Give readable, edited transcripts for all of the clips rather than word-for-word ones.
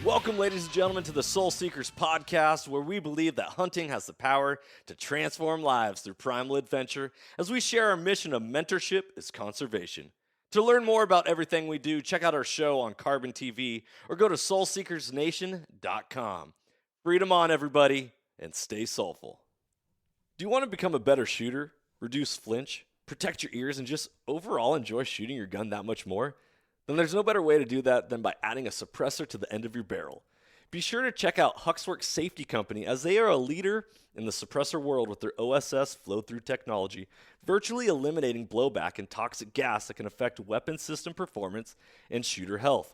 Welcome, ladies and gentlemen, to the Soul Seekers podcast, where we believe that hunting has the power to transform lives through primal adventure, as we share our mission of mentorship is conservation. To learn more about everything we do, check out our show on Carbon TV or go to soulseekersnation.com. Freedom on, everybody, and stay soulful. Do you want to become a better shooter, reduce flinch, protect your ears, and just overall enjoy shooting your gun that much more? Then there's no better way to do that than by adding a suppressor to the end of your barrel. Be sure to check out Huxwrx Safety Co, as they are a leader in the suppressor world with their OSS Flow-Through Technology, virtually eliminating blowback and toxic gas that can affect weapon system performance and shooter health.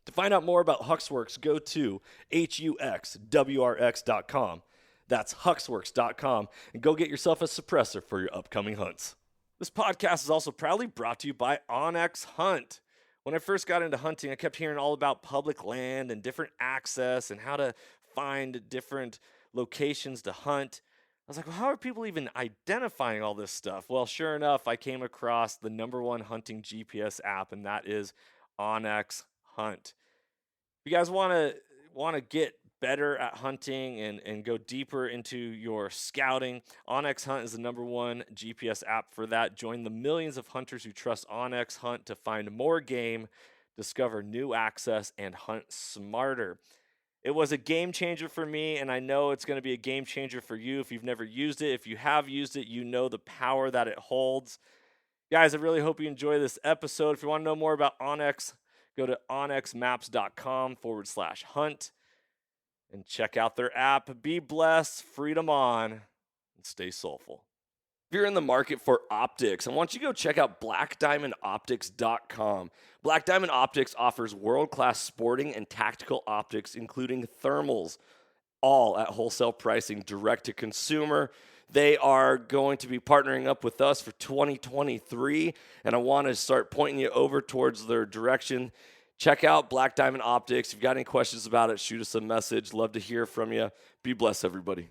To find out more about Huxwrx, go to huxwrx.com. That's huxwrx.com, and go get yourself a suppressor for your upcoming hunts. This podcast is also proudly brought to you by OnX Hunt. When I first got into hunting, I kept hearing all about public land and different access and how to find different locations to hunt. I was like, well, how are people even identifying all this stuff? Well, sure enough, I came across the number one hunting GPS app, and that is OnX Hunt. If you guys want to get better at hunting and go deeper into your scouting, OnX Hunt is the number one GPS app for that. Join the millions of hunters who trust OnX Hunt to find more game, discover new access, and hunt smarter. It was a game changer for me, and I know it's going to be a game changer for you if you've never used it. If you have used it, you know the power that it holds. Guys, I really hope you enjoy this episode. If you want to know more about OnX, go to onxmaps.com/hunt. And check out their app. Be blessed, freedom on, and stay soulful. If you're in the market for optics, I want you to go check out blackdiamondoptics.com. Black Diamond Optics offers world-class sporting and tactical optics, including thermals, all at wholesale pricing, direct to consumer. They are going to be partnering up with us for 2023, and I want to start pointing you over towards their direction. Check out Black Diamond Optics. If you've got any questions about it, shoot us a message. Love to hear from you. Be blessed, everybody.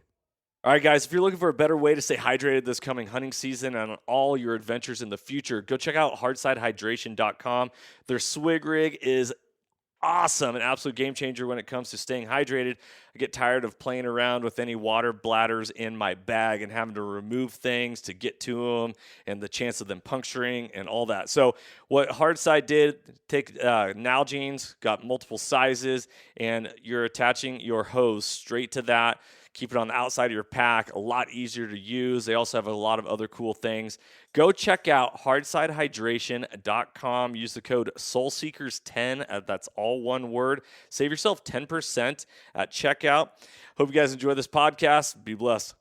All right, guys, if you're looking for a better way to stay hydrated this coming hunting season and on all your adventures in the future, go check out hardsidehydration.com. Their swig rig is awesome, an absolute game changer when it comes to staying hydrated. I get tired of playing around with any water bladders in my bag and having to remove things to get to them and the chance of them puncturing and all that. So what Hardside did, take Nalgene's, got multiple sizes, and you're attaching your hose straight to that. Keep it on the outside of your pack, a lot easier to use. They also have a lot of other cool things. Go check out hardsidehydration.com. Use the code SOULSEEKERS10. That's all one word. Save yourself 10% at checkout. Hope you guys enjoy this podcast. Be blessed.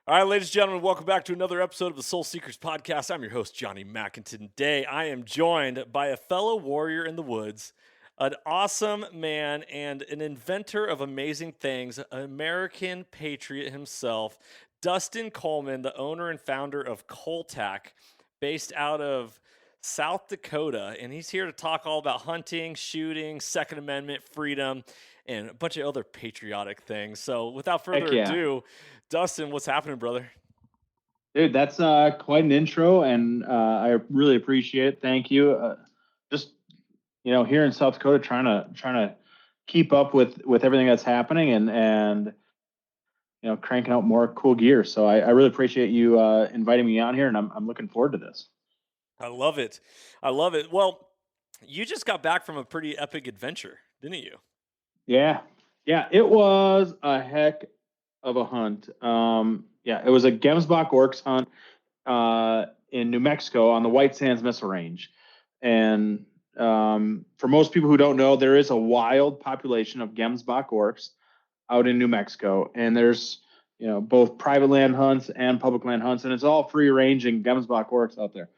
All right, ladies and gentlemen, welcome back to another episode of the Soul Seekers podcast. I'm your host, Johnny Mack, and today I am joined by a fellow warrior in the woods, an awesome man and an inventor of amazing things, an American patriot himself, Dustin Coleman, the owner and founder of Cole-TAC, based out of South Dakota. And he's here to talk all about hunting, shooting, Second Amendment, freedom, and a bunch of other patriotic things. So without further ado, Dustin, what's happening, brother? Dude, that's quite an intro, and I really appreciate it. Thank you. Here in South Dakota, trying to keep up with everything that's happening and cranking out more cool gear. So I really appreciate you inviting me on here, and I'm looking forward to this. I love it. Well, you just got back from a pretty epic adventure, didn't you? Yeah, it was a heck of a hunt. It was a Gemsbok Oryx hunt in New Mexico on the White Sands Missile Range, and for most people who don't know, there is a wild population of Gemsbok Oryx out in New Mexico, and there's both private land hunts and public land hunts, and it's all free ranging Gemsbok Oryx out there.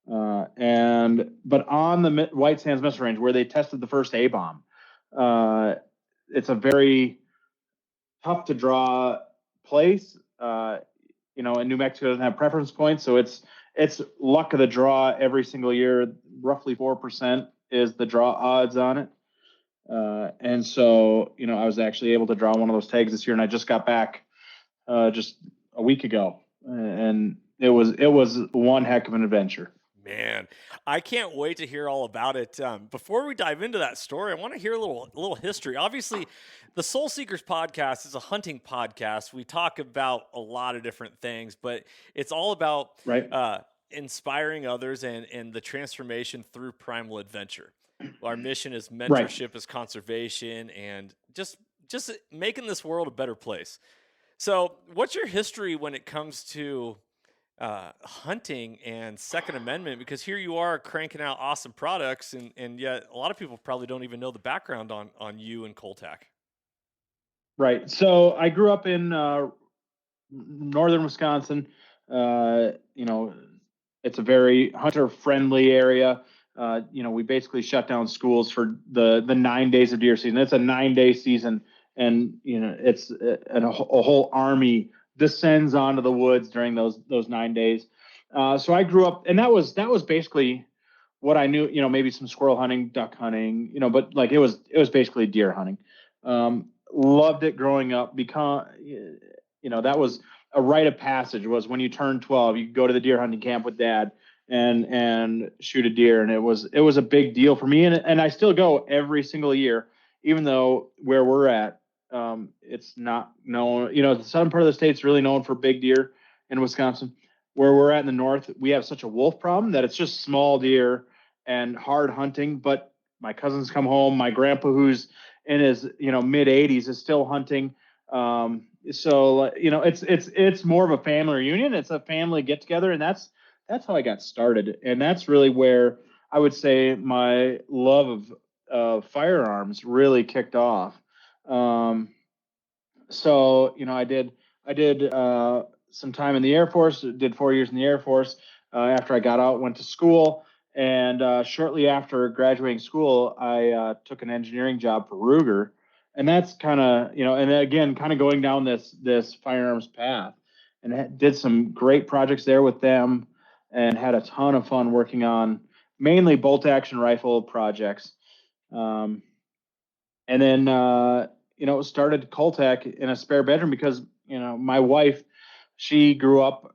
But on the White Sands Missile Range, where they tested the first A-bomb, it's a very tough to draw place. And New Mexico doesn't have preference points, so it's luck of the draw every single year. Roughly 4% is the draw odds on it. And so, I was actually able to draw one of those tags this year, and I just got back just a week ago, and it was one heck of an adventure. Man, I can't wait to hear all about it. Before we dive into that story, I want to hear a little history. Obviously, the Soul Seekers podcast is a hunting podcast. We talk about a lot of different things, but it's all about Right. inspiring others and the transformation through primal adventure. Our mission is Right. mentorship, is conservation, and just making this world a better place. So, what's your history when it comes to hunting and Second Amendment? Because here you are cranking out awesome products, and yet a lot of people probably don't even know the background on you and Cole-TAC. Right. So I grew up in northern Wisconsin. It's a very hunter-friendly area. We basically shut down schools for the 9 days of deer season. It's a 9-day season, and it's a whole army descends onto the woods during those 9 days. So I grew up, and that was basically what I knew. Maybe some squirrel hunting, duck hunting. But like it was basically deer hunting. Loved it growing up because that was a rite of passage. Was when you turned 12, you go to the deer hunting camp with dad and shoot a deer, and it was a big deal for me, and I still go every single year, even though where we're at, it's not known. The southern part of the state's really known for big deer in Wisconsin. Where we're at in the north, we have such a wolf problem that it's just small deer and hard hunting. But my cousins come home. My grandpa, who's in his mid 80s, is still hunting. So it's more of a family reunion. It's a family get together, and that's how I got started. And that's really where I would say my love of firearms really kicked off. So I did some time in the Air Force. Did 4 years in the Air Force. After I got out, went to school, and shortly after graduating school, I took an engineering job for Ruger, and that's kind of and again, kind of going down this firearms path, and did some great projects there with them, and had a ton of fun working on mainly bolt action rifle projects. And then started Cole-TAC in a spare bedroom because my wife, she grew up,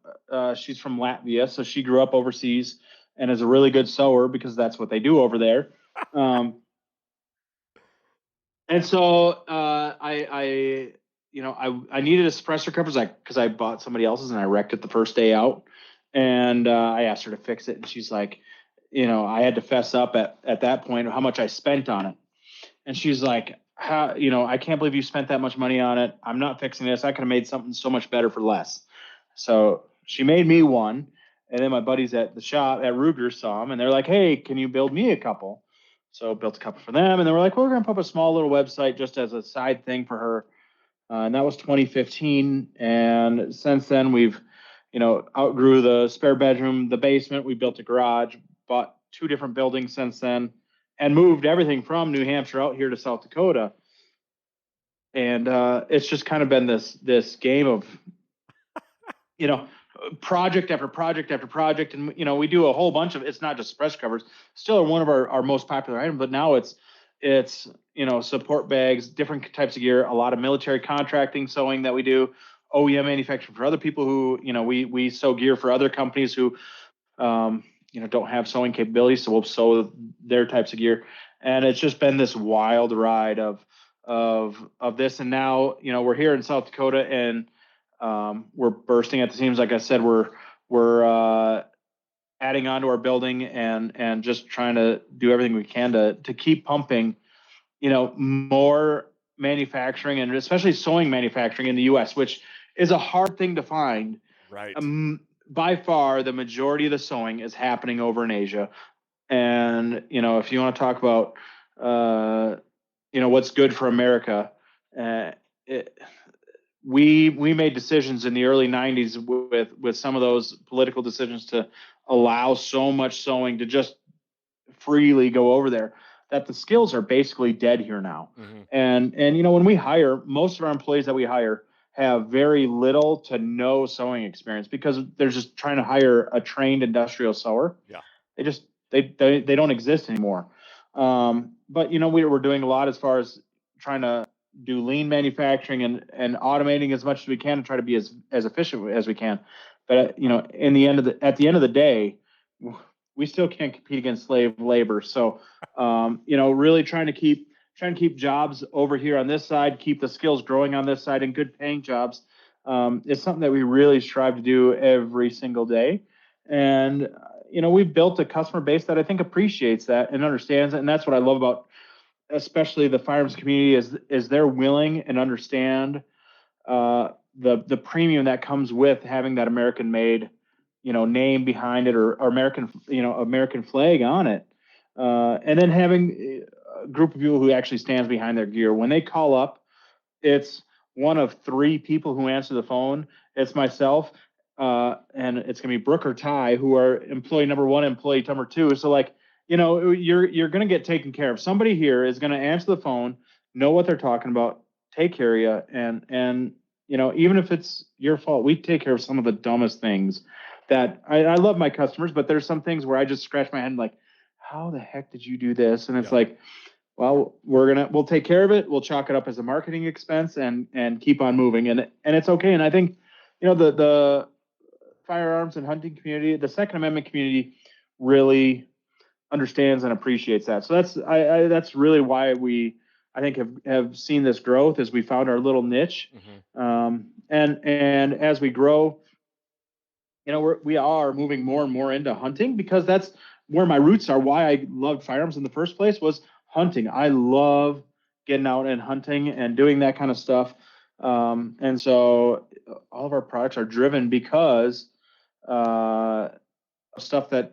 she's from Latvia, so she grew up overseas and is a really good sewer because that's what they do over there. And so I needed a suppressor cover because I bought somebody else's and I wrecked it the first day out, and I asked her to fix it, and she's like, I had to fess up at that point how much I spent on it. And she's like, I can't believe you spent that much money on it. I'm not fixing this. I could have made something so much better for less. So she made me one. And then my buddies at the shop at Ruger saw them, and they're like, hey, can you build me a couple? So built a couple for them. And they were like, well, we're going to put up a small little website just as a side thing for her. And that was 2015. And since then, we've, outgrew the spare bedroom, the basement. We built a garage, bought 2 different buildings since then, and moved everything from New Hampshire out here to South Dakota. And it's just kind of been this game of, project after project after project. And, we do a whole bunch of, it's not just suppressor covers, still are one of our most popular items, but now it's support bags, different types of gear, a lot of military contracting sewing that we do, OEM manufacturing for other people who, we sew gear for other companies who, don't have sewing capabilities, so we'll sew their types of gear. And it's just been this wild ride of this. And now, we're here in South Dakota, and we're bursting at the seams. Like I said, we're adding on to our building and just trying to do everything we can to keep pumping, more manufacturing, and especially sewing manufacturing in the U.S., which is a hard thing to find. Right. By far, the majority of the sewing is happening over in Asia. And, if you want to talk about, what's good for America, we made decisions in the early 90s with some of those political decisions to allow so much sewing to just freely go over there, that the skills are basically dead here now. Mm-hmm. And when we hire, most of our employees that we hire have very little to no sewing experience because they're just trying to hire a trained industrial sewer. Yeah. They don't exist anymore. But we're doing a lot as far as trying to do lean manufacturing and automating as much as we can to try to be as efficient as we can. But at the end of the day, we still can't compete against slave labor. So, really trying to keep jobs over here on this side, keep the skills growing on this side, and good paying jobs. It's something that we really strive to do every single day. And, we've built a customer base that I think appreciates that and understands it. And that's what I love about, especially the firearms community, is they're willing and understand the premium that comes with having that American made, name behind it, or American flag on it. And then having a group of people who actually stands behind their gear. When they call up, it's one of 3 people who answer the phone. It's myself, and it's going to be Brooke or Ty, who are employee number 1, employee number 2. So you're going to get taken care of. Somebody here is going to answer the phone, know what they're talking about, take care of you. And even if it's your fault, we take care of some of the dumbest things that I love my customers, but there's some things where I just scratch my head and how the heck did you do this? And it's well, we'll take care of it. We'll chalk it up as a marketing expense and keep on moving. And it's okay. And I think, the firearms and hunting community, the Second Amendment community really understands and appreciates that. So that's really why I think have seen this growth, as we found our little niche. And as we grow, we are moving more and more into hunting, because that's where my roots are. Why I loved firearms in the first place was hunting. I love getting out and hunting and doing that kind of stuff. And so all of our products are driven because stuff that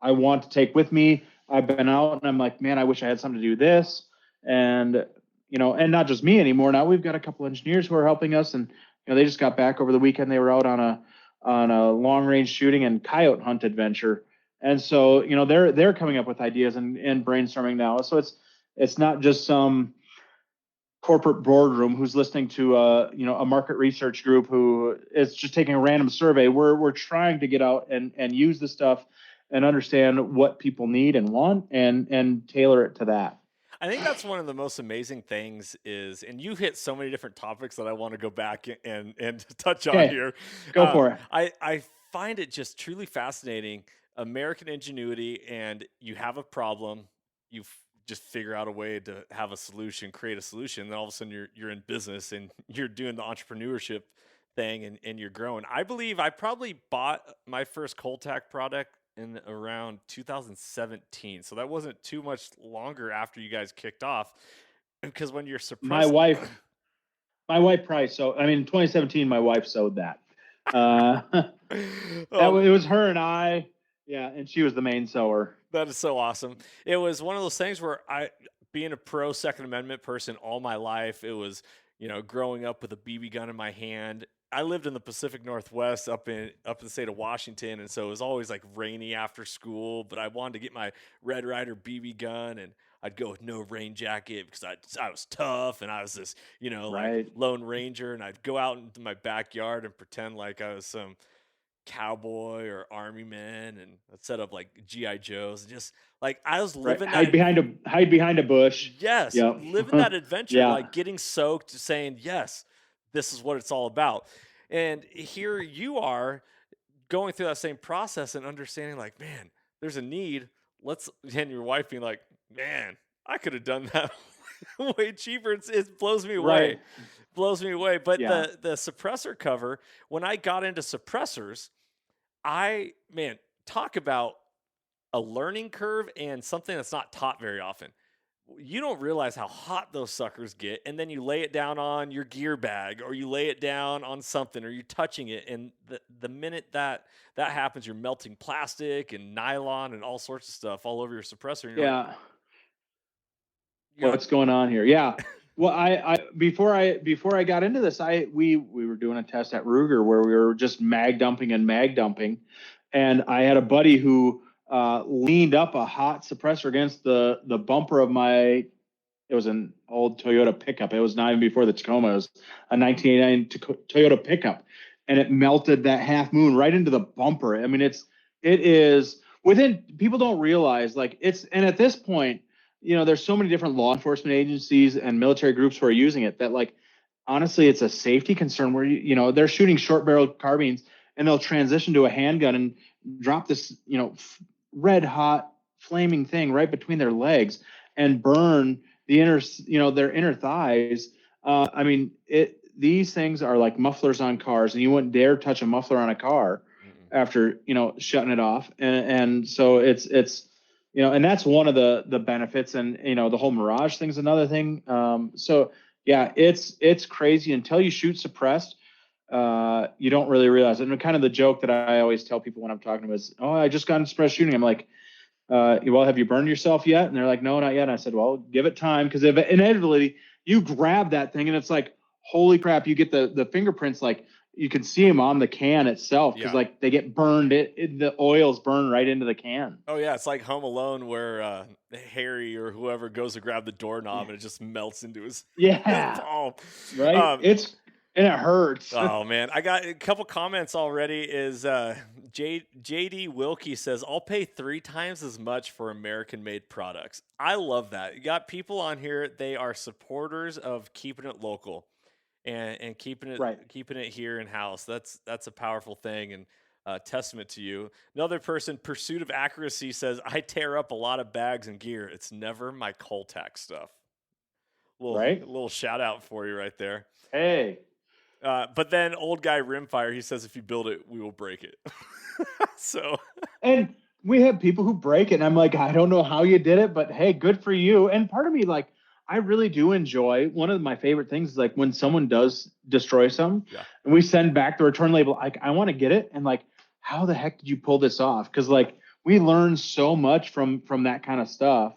I want to take with me. I've been out and I'm like, man, I wish I had something to do this. And, and not just me anymore. Now we've got a couple engineers who are helping us, and, they just got back over the weekend. They were out on a long range shooting and coyote hunt adventure. And so, they're coming up with ideas and brainstorming now. So it's not just some corporate boardroom who's listening to a market research group who is just taking a random survey. We're trying to get out and use the stuff and understand what people need and want and tailor it to that. I think that's one of the most amazing things is, and you hit so many different topics that I want to go back and touch on here. Go for it. I find it just truly fascinating, American ingenuity, and you have a problem, you just figure out a way to have a solution, create a solution, and then all of a sudden you're in business and you're doing the entrepreneurship thing and you're growing. I believe I probably bought my first Cole-TAC product in around 2017. So that wasn't too much longer after you guys kicked off. Because when you're suppressed, my wife probably sewed. I mean, in 2017, my wife sewed that. It was her and I. Yeah, and she was the main sewer. That is so awesome. It was one of those things where being a pro Second Amendment person all my life, it was, growing up with a BB gun in my hand. I lived in the Pacific Northwest up in the state of Washington, and so it was always rainy after school, but I wanted to get my Red Ryder BB gun, and I'd go with no rain jacket because I was tough, and I was this, right. Lone Ranger, and I'd go out into my backyard and pretend like I was some cowboy or army man, and I'd set up GI Joes, and just I was living hide behind a bush. Yes, yep. Living that adventure, yeah. Getting soaked, saying yes, this is what it's all about. And here you are going through that same process and understanding man, there's a need. And your wife being like, man, I could have done that way cheaper. It blows me away. Right. Blows me away. But yeah. the suppressor cover, when I got into suppressors, talk about a learning curve and something that's not taught very often. You don't realize how hot those suckers get, and then you lay it down on your gear bag, or you lay it down on something, or you're touching it, and the minute that happens, you're melting plastic and nylon and all sorts of stuff all over your suppressor. And yeah. What's going on here? Yeah. Well, I before I got into this, we were doing a test at Ruger where we were just mag dumping, and I had a buddy who leaned up a hot suppressor against the bumper of it was an old Toyota pickup. It was not even before the Tacoma. It was a 1989 Toyota pickup, and it melted that Half Moon right into the bumper. I mean, it is within, people don't realize and at this point, there's so many different law enforcement agencies and military groups who are using it that honestly, it's a safety concern where, they're shooting short barreled carbines and they'll transition to a handgun and drop this, red hot flaming thing right between their legs and burn the inner, their inner thighs. I mean, these things are like mufflers on cars, and you wouldn't dare touch a muffler on a car after, shutting it off. And so it's, and that's one of the benefits. And, the whole Mirage thing's another thing. So yeah, it's crazy until you shoot suppressed. You don't really realize it. And kind of the joke that I always tell people when I'm talking to them is, oh, I just got into suppressed shooting. I'm like, well, have you burned yourself yet? And they're like, no, not yet. And I said, well, give it time. Because inevitably you grab that thing and it's like, holy crap, you get the fingerprints, like you can see them on the can itself because like they get burned. The oils burn right into the can. Oh yeah, it's like Home Alone where Harry or whoever goes to grab the doorknob and it just melts into his palm. Right. And it hurts. Oh man, I got a couple comments already. Is JD Wilkie says, I'll pay 3 times as much for American-made products. I love that. You got people on here, they are supporters of keeping it local and keeping it here in house. That's a powerful thing and testament to you. Another person, Pursuit of Accuracy, says, I tear up a lot of bags and gear. It's never my Cole-TAC stuff. Little shout out for you right there. Hey. But then old guy Rimfire, he says, if you build it, we will break it. So, and we have people who break it, and I'm like, I don't know how you did it, but hey, good for you. And part of me, like, I really do enjoy, one of my favorite things is like when someone does destroy something and we send back the return label, like, I want to get it. And like, how the heck did you pull this off? Cause like we learn so much from that kind of stuff.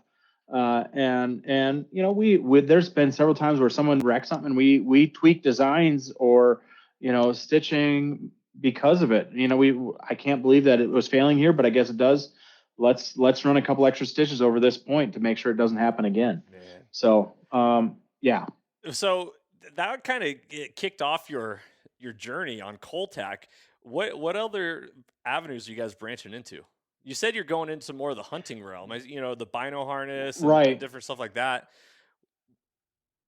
And there's been several times where someone wrecks something and we tweak designs or, stitching because of it. I can't believe that it was failing here, but I guess it does. Let's run a couple extra stitches over this point to make sure it doesn't happen again. Man. So, yeah. So that kind of kicked off your journey on Cole-TAC. What other avenues are you guys branching into? You said you're going into more of the hunting realm, the bino harness and different stuff like that.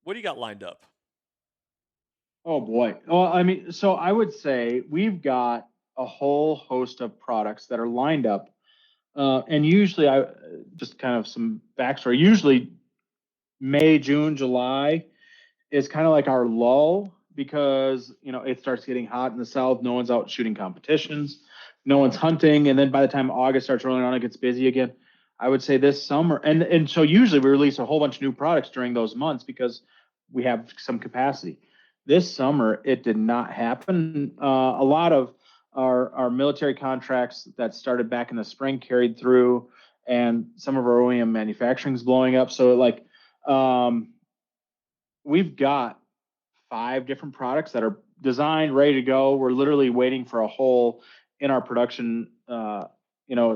What do you got lined up? Oh boy. Well, I mean, so I would say we've got a whole host of products that are lined up. And usually just kind of some backstory, usually May, June, July is kind of like our lull because, it starts getting hot in the South. No one's out shooting competitions. No one's hunting. And then by the time August starts rolling around, it gets busy again. I would say this summer. And so usually we release a whole bunch of new products during those months because we have some capacity. This summer, it did not happen. A lot of our military contracts that started back in the spring carried through, and some of our OEM manufacturing is blowing up. So like, we've got 5 different products that are designed, ready to go. We're literally waiting for a hole in our production,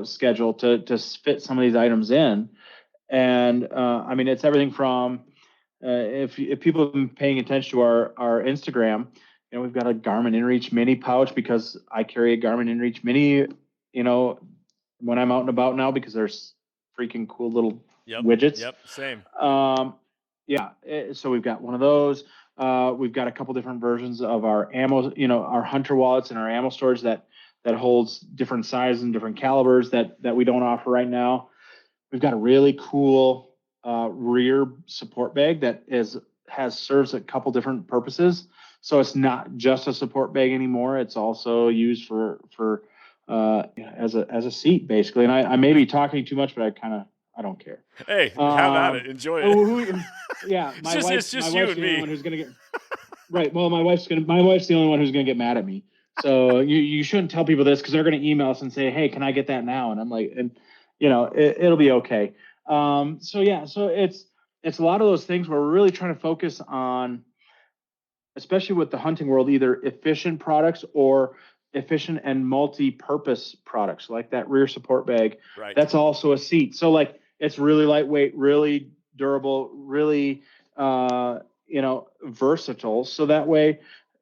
schedule to fit some of these items in. And I mean, it's everything from if people have been paying attention to our Instagram, we've got a Garmin InReach Mini pouch because I carry a Garmin InReach Mini, when I'm out and about now because there's freaking cool little widgets. Yep, same. So we've got one of those. We've got a couple different versions of our ammo, our hunter wallets and our ammo storage that holds different sizes and different calibers that we don't offer right now. We've got a really cool rear support bag that serves a couple different purposes. So it's not just a support bag anymore. It's also used for as a seat basically. And I may be talking too much, but I don't care. Hey, have at it. Enjoy it. It's just you and me. Who's gonna get right? Well, my wife's the only one who's gonna get mad at me. So you shouldn't tell people this because they're gonna email us and say, "Hey, can I get that now?" And I'm like, it'll be okay. So it's a lot of those things where we're really trying to focus on, especially with the hunting world, either efficient products or efficient and multi-purpose products like that rear support bag. Right. That's also a seat. So like it's really lightweight, really durable, really versatile. So that way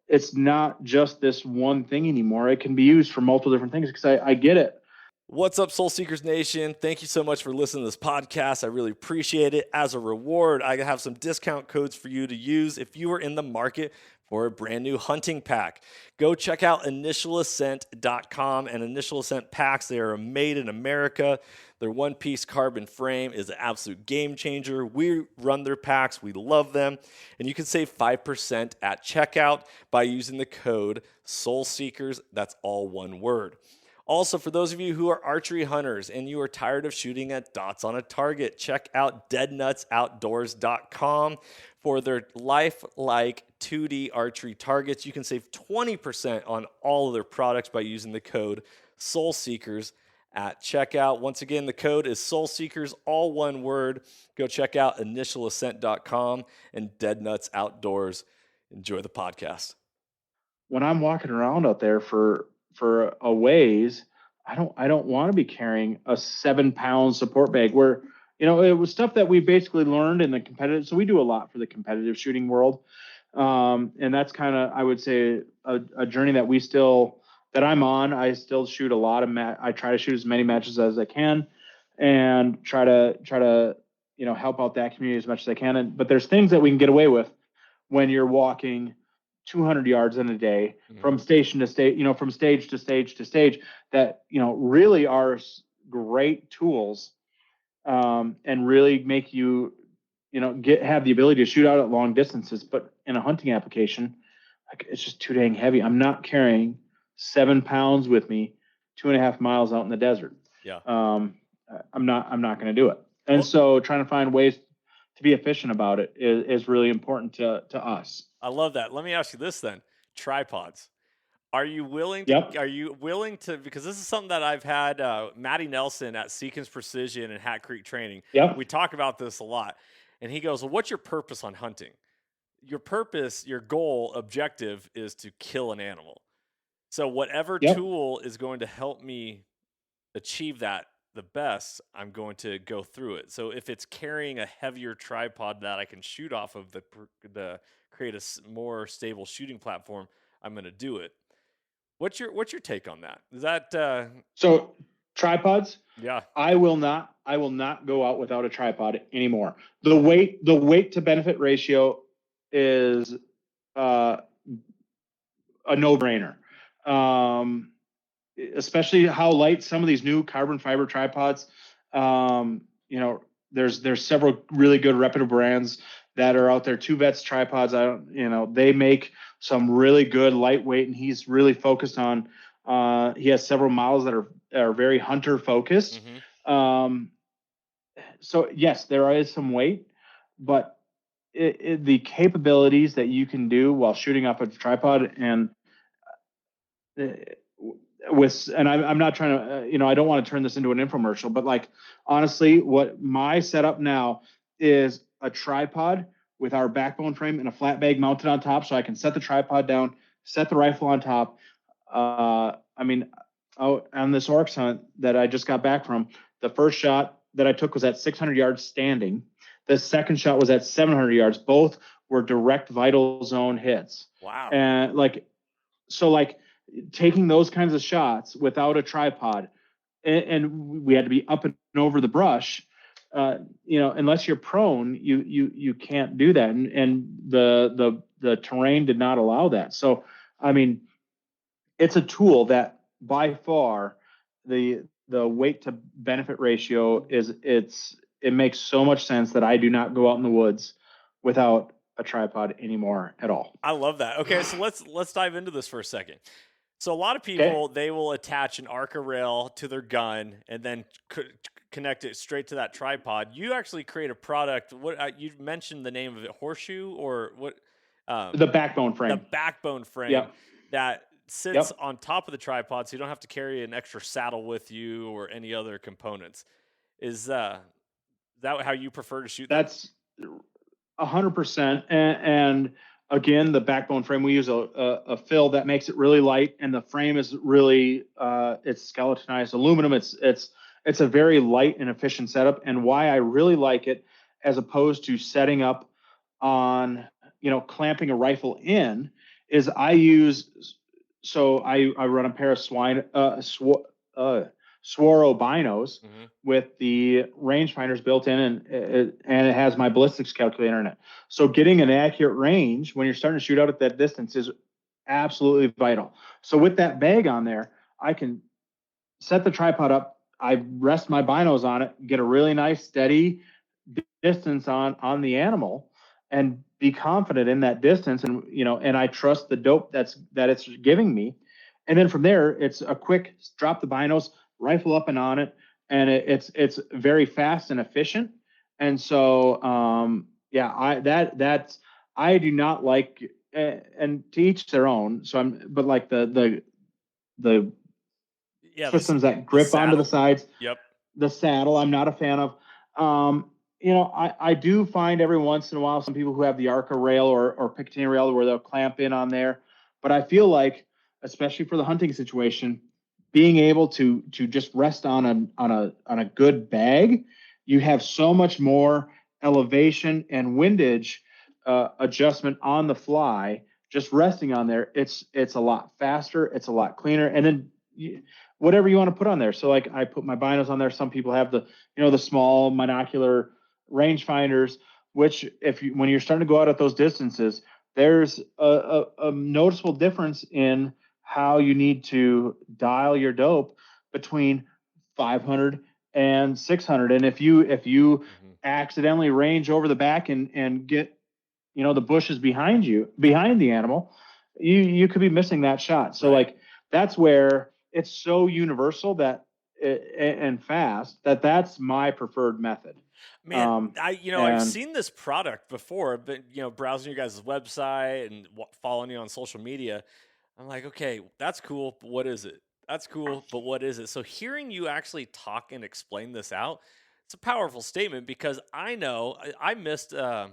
it's not just this one thing anymore. It can be used for multiple different things because I get it. What's up, Soul Seekers Nation? Thank you so much for listening to this podcast. I really appreciate it. As a reward, I have some discount codes for you to use if you are in the market or a brand new hunting pack, go check out initialascent.com and Initial Ascent packs. They are made in America. Their one-piece carbon frame is an absolute game changer. We run their packs. We love them. And you can save 5% at checkout by using the code SOULSEEKERS. That's all one word. Also, for those of you who are archery hunters and you are tired of shooting at dots on a target, check out deadnutsoutdoors.com for their lifelike 2D archery targets. You can save 20% on all of their products by using the code SOULSEEKERS at checkout. Once again, the code is SOULSEEKERS, all one word. Go check out initialascent.com and Dead Nuts Outdoors. Enjoy the podcast. When I'm walking around out there for a ways, I don't want to be carrying a 7-pound support bag where, it was stuff that we basically learned in the competitive. So we do a lot for the competitive shooting world. And that's kind of, I would say, a journey that I'm on. I still shoot a lot of I try to shoot as many matches as I can and try to, help out that community as much as I can. But there's things that we can get away with when you're walking 200 yards in a day from station to stage, from stage to stage to stage that, really are great tools and really make you, have the ability to shoot out at long distances. But in a hunting application, it's just too dang heavy. I'm not carrying 7 pounds with me 2.5 miles out in the desert. Yeah. I'm not going to do it. And so trying to find ways to be efficient about it is really important to us. I love that. Let me ask you this then. Tripods. Are you willing to, because this is something that I've had Matty Nelson at Seekins Precision and Hat Creek Training. Yep. We talk about this a lot. And he goes, well, what's your purpose on hunting? Your purpose, your goal, objective is to kill an animal. So whatever tool is going to help me achieve that the best, I'm going to go through it. So if it's carrying a heavier tripod that I can shoot off of the create a more stable shooting platform, I'm going to do it. What's your take on that? Is that so tripods? Yeah. I will not go out without a tripod anymore. The weight to benefit ratio is a no-brainer. Especially how light some of these new carbon fiber tripods. There's several really good reputable brands that are out there. Two Vets tripods. They make some really good lightweight, and he's really focused on. He has several models that are very hunter focused. So yes, there is some weight, but the capabilities that you can do while shooting off a tripod and I'm not trying to, I don't want to turn this into an infomercial, but like, honestly, what my setup now is a tripod with our backbone frame and a flat bag mounted on top. So I can set the tripod down, set the rifle on top. On this Oryx hunt that I just got back from, the first shot that I took was at 600 yards standing. The second shot was at 700 yards. Both were direct vital zone hits. Wow. And taking those kinds of shots without a tripod, and we had to be up and over the brush, unless you're prone, you can't do that. And the terrain did not allow that. So, it's a tool that by far the weight to benefit ratio it makes so much sense that I do not go out in the woods without a tripod anymore at all. I love that. Okay. So let's dive into this for a second. So a lot of people, they will attach an Arca rail to their gun and then connect it straight to that tripod. You actually create a product. What you mentioned the name of it, Horseshoe, or what? The backbone frame. The backbone frame that sits on top of the tripod, so you don't have to carry an extra saddle with you or any other components. Is that how you prefer to shoot? That's 100%. And again, the backbone frame, we use a fill that makes it really light, and the frame is really it's skeletonized aluminum. It's a very light and efficient setup. And why I really like it, as opposed to setting up on clamping a rifle in, is I run a pair of Swaro binos Mm-hmm. with the rangefinders built in, and it has my ballistics calculator in it. So getting an accurate range when you're starting to shoot out at that distance is absolutely vital. So with that bag on there, I can set the tripod up. I rest my binos on it, get a really nice steady distance on the animal, and be confident in that distance. And and I trust the dope that it's giving me. And then from there, it's a quick drop the binos, rifle up and on it, and it's very fast and efficient. And so I do not like, and to each their own. So but like the systems that grip onto the sides. Yep. The saddle, I'm not a fan of. I do find every once in a while some people who have the Arca rail or Picatinny rail where they'll clamp in on there. But I feel like, especially for the hunting situation, being able to just rest on a good bag, you have so much more elevation and windage adjustment on the fly. Just resting on there, it's a lot faster, it's a lot cleaner, and then whatever you want to put on there. So like I put my binos on there. Some people have the the small monocular rangefinders, which when you're starting to go out at those distances, there's a noticeable difference in how you need to dial your dope between 500 and 600. And if you accidentally range over the back and get the bushes behind the animal, you could be missing that shot. So like that's where it's so universal and fast that's my preferred method. Man, I've seen this product before, but browsing your guys' website and following you on social media, I'm like, okay, that's cool, but what is it? That's cool, but what is it? So hearing you actually talk and explain this out, it's a powerful statement, because I know I missed what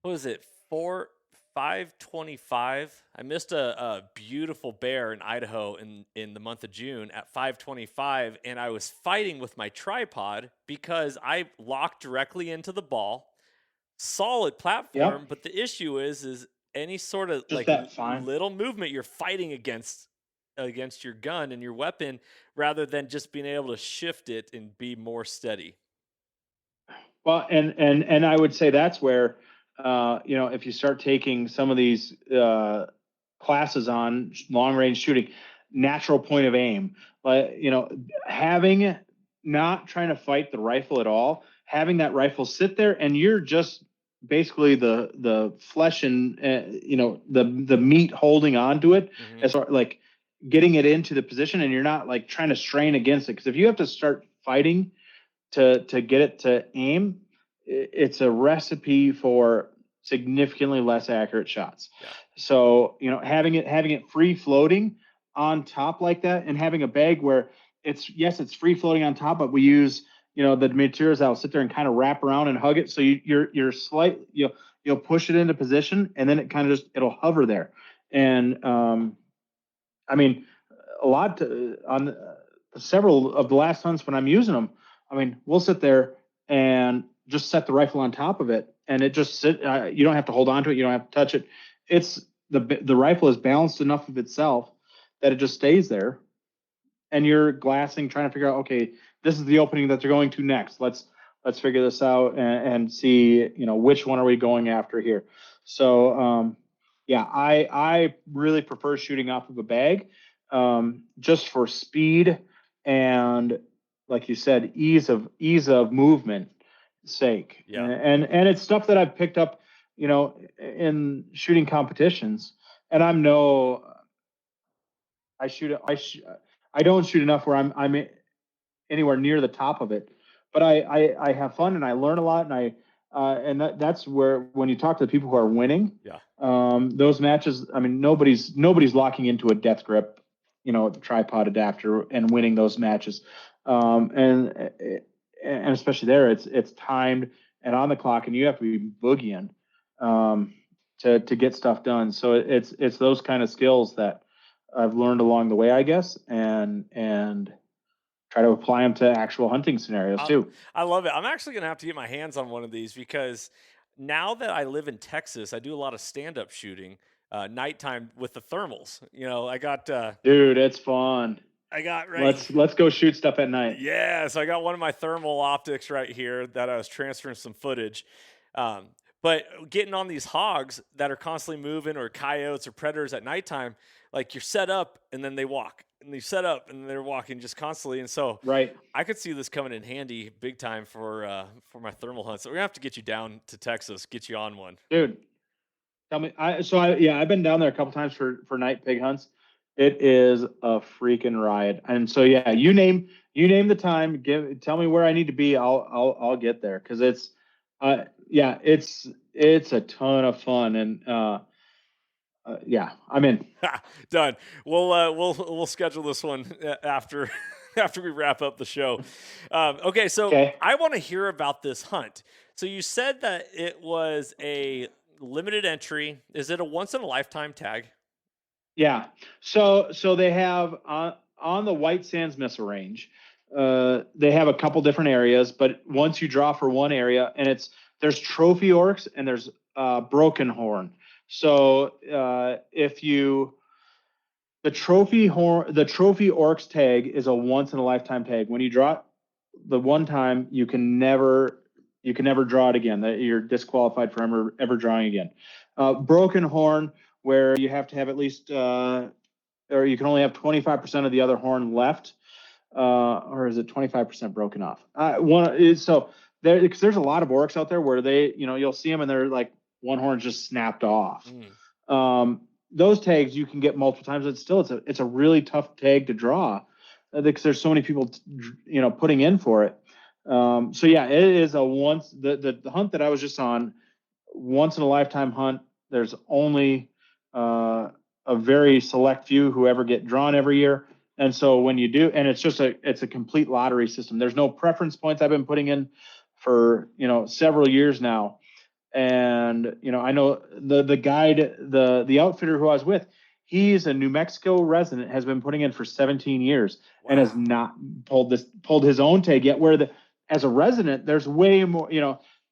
was it, 525. I missed a beautiful bear in Idaho in the month of June at 525, and I was fighting with my tripod because I locked directly into the ball. Solid platform, but the issue is any sort of just like little movement, you're fighting against your gun and your weapon, rather than just being able to shift it and be more steady. Well, and I would say that's where if you start taking some of these classes on long range shooting, natural point of aim, like having, not trying to fight the rifle at all, having that rifle sit there and you're just basically the flesh and the meat holding onto it, as far like getting it into the position, and you're not like trying to strain against it, because if you have to start fighting to get it to aim, it's a recipe for significantly less accurate shots. So having it free floating on top like that, and having a bag where it's free floating on top, but we use the materials that will sit there and kind of wrap around and hug it. So you're slightly, you'll push it into position, and then it kind of it'll hover there. And I mean, a lot on several of the last hunts when I'm using them, I mean, we'll sit there and just set the rifle on top of it, and it just sit. You don't have to hold on to it. You don't have to touch it. It's the rifle is balanced enough of itself that it just stays there, and you're glassing, trying to figure out, okay, this is the opening that they're going to next. Let's figure this out and see, which one are we going after here. So I really prefer shooting off of a bag, just for speed and, like you said, ease of movement sake. And it's stuff that I've picked up, in shooting competitions, and I don't shoot enough where I'm anywhere near the top of it, but I have fun and I learn a lot, and that's where, when you talk to the people who are winning, those matches, I mean, nobody's locking into a death grip, tripod adapter and winning those matches. And especially there, it's timed and on the clock, and you have to be boogieing to get stuff done. So it's those kind of skills that I've learned along the way, I guess, and try to apply them to actual hunting scenarios too. I love it. I'm actually going to have to get my hands on one of these, because now that I live in Texas, I do a lot of stand-up shooting nighttime with the thermals. I got dude, it's fun. I got Let's go shoot stuff at night. Yeah, so I got one of my thermal optics right here that I was transferring some footage. But getting on these hogs that are constantly moving, or coyotes or predators at nighttime, like you're set up and then they walk, and you set up and they're walking just constantly. And so Right. I could see this coming in handy big time for my thermal hunts. So we're gonna have to get you down to Texas, get you on one. Dude, tell me. I've been down there a couple times for night pig hunts. It is a freaking riot. And so yeah, you name the time. Tell me where I need to be. I'll get there, because it's it's a ton of fun. And yeah, I'm in. Done. We'll schedule this one after after we wrap up the show. Okay, so I want to hear about this hunt. So you said that it was a limited entry. Is it a once in a lifetime tag? Yeah. So they have on the White Sands Missile Range, they have a couple different areas, but once you draw for one area, and there's trophy oryx and there's broken horn. So the trophy oryx tag is a once in a lifetime tag. When you draw it the one time, you can never draw it again. You're disqualified from ever drawing again. Broken horn, where you have to have at least, or you can only have 25% of the other horn left, or is it 25% broken off? So because there's a lot of oryx out there where you'll see them and they're like one horn's just snapped off. Those tags you can get multiple times. It's a really tough tag to draw, because there's so many people, putting in for it. So yeah, it is the hunt that I was just on, once in a lifetime hunt. There's only a very select few who ever get drawn every year. And so when you do, and it's a complete lottery system. There's no preference points. I've been putting in for, several years now. And, I know the guide, the outfitter who I was with, he's a New Mexico resident, has been putting in for 17 years and has not pulled his own tag yet, where as a resident, there's way more,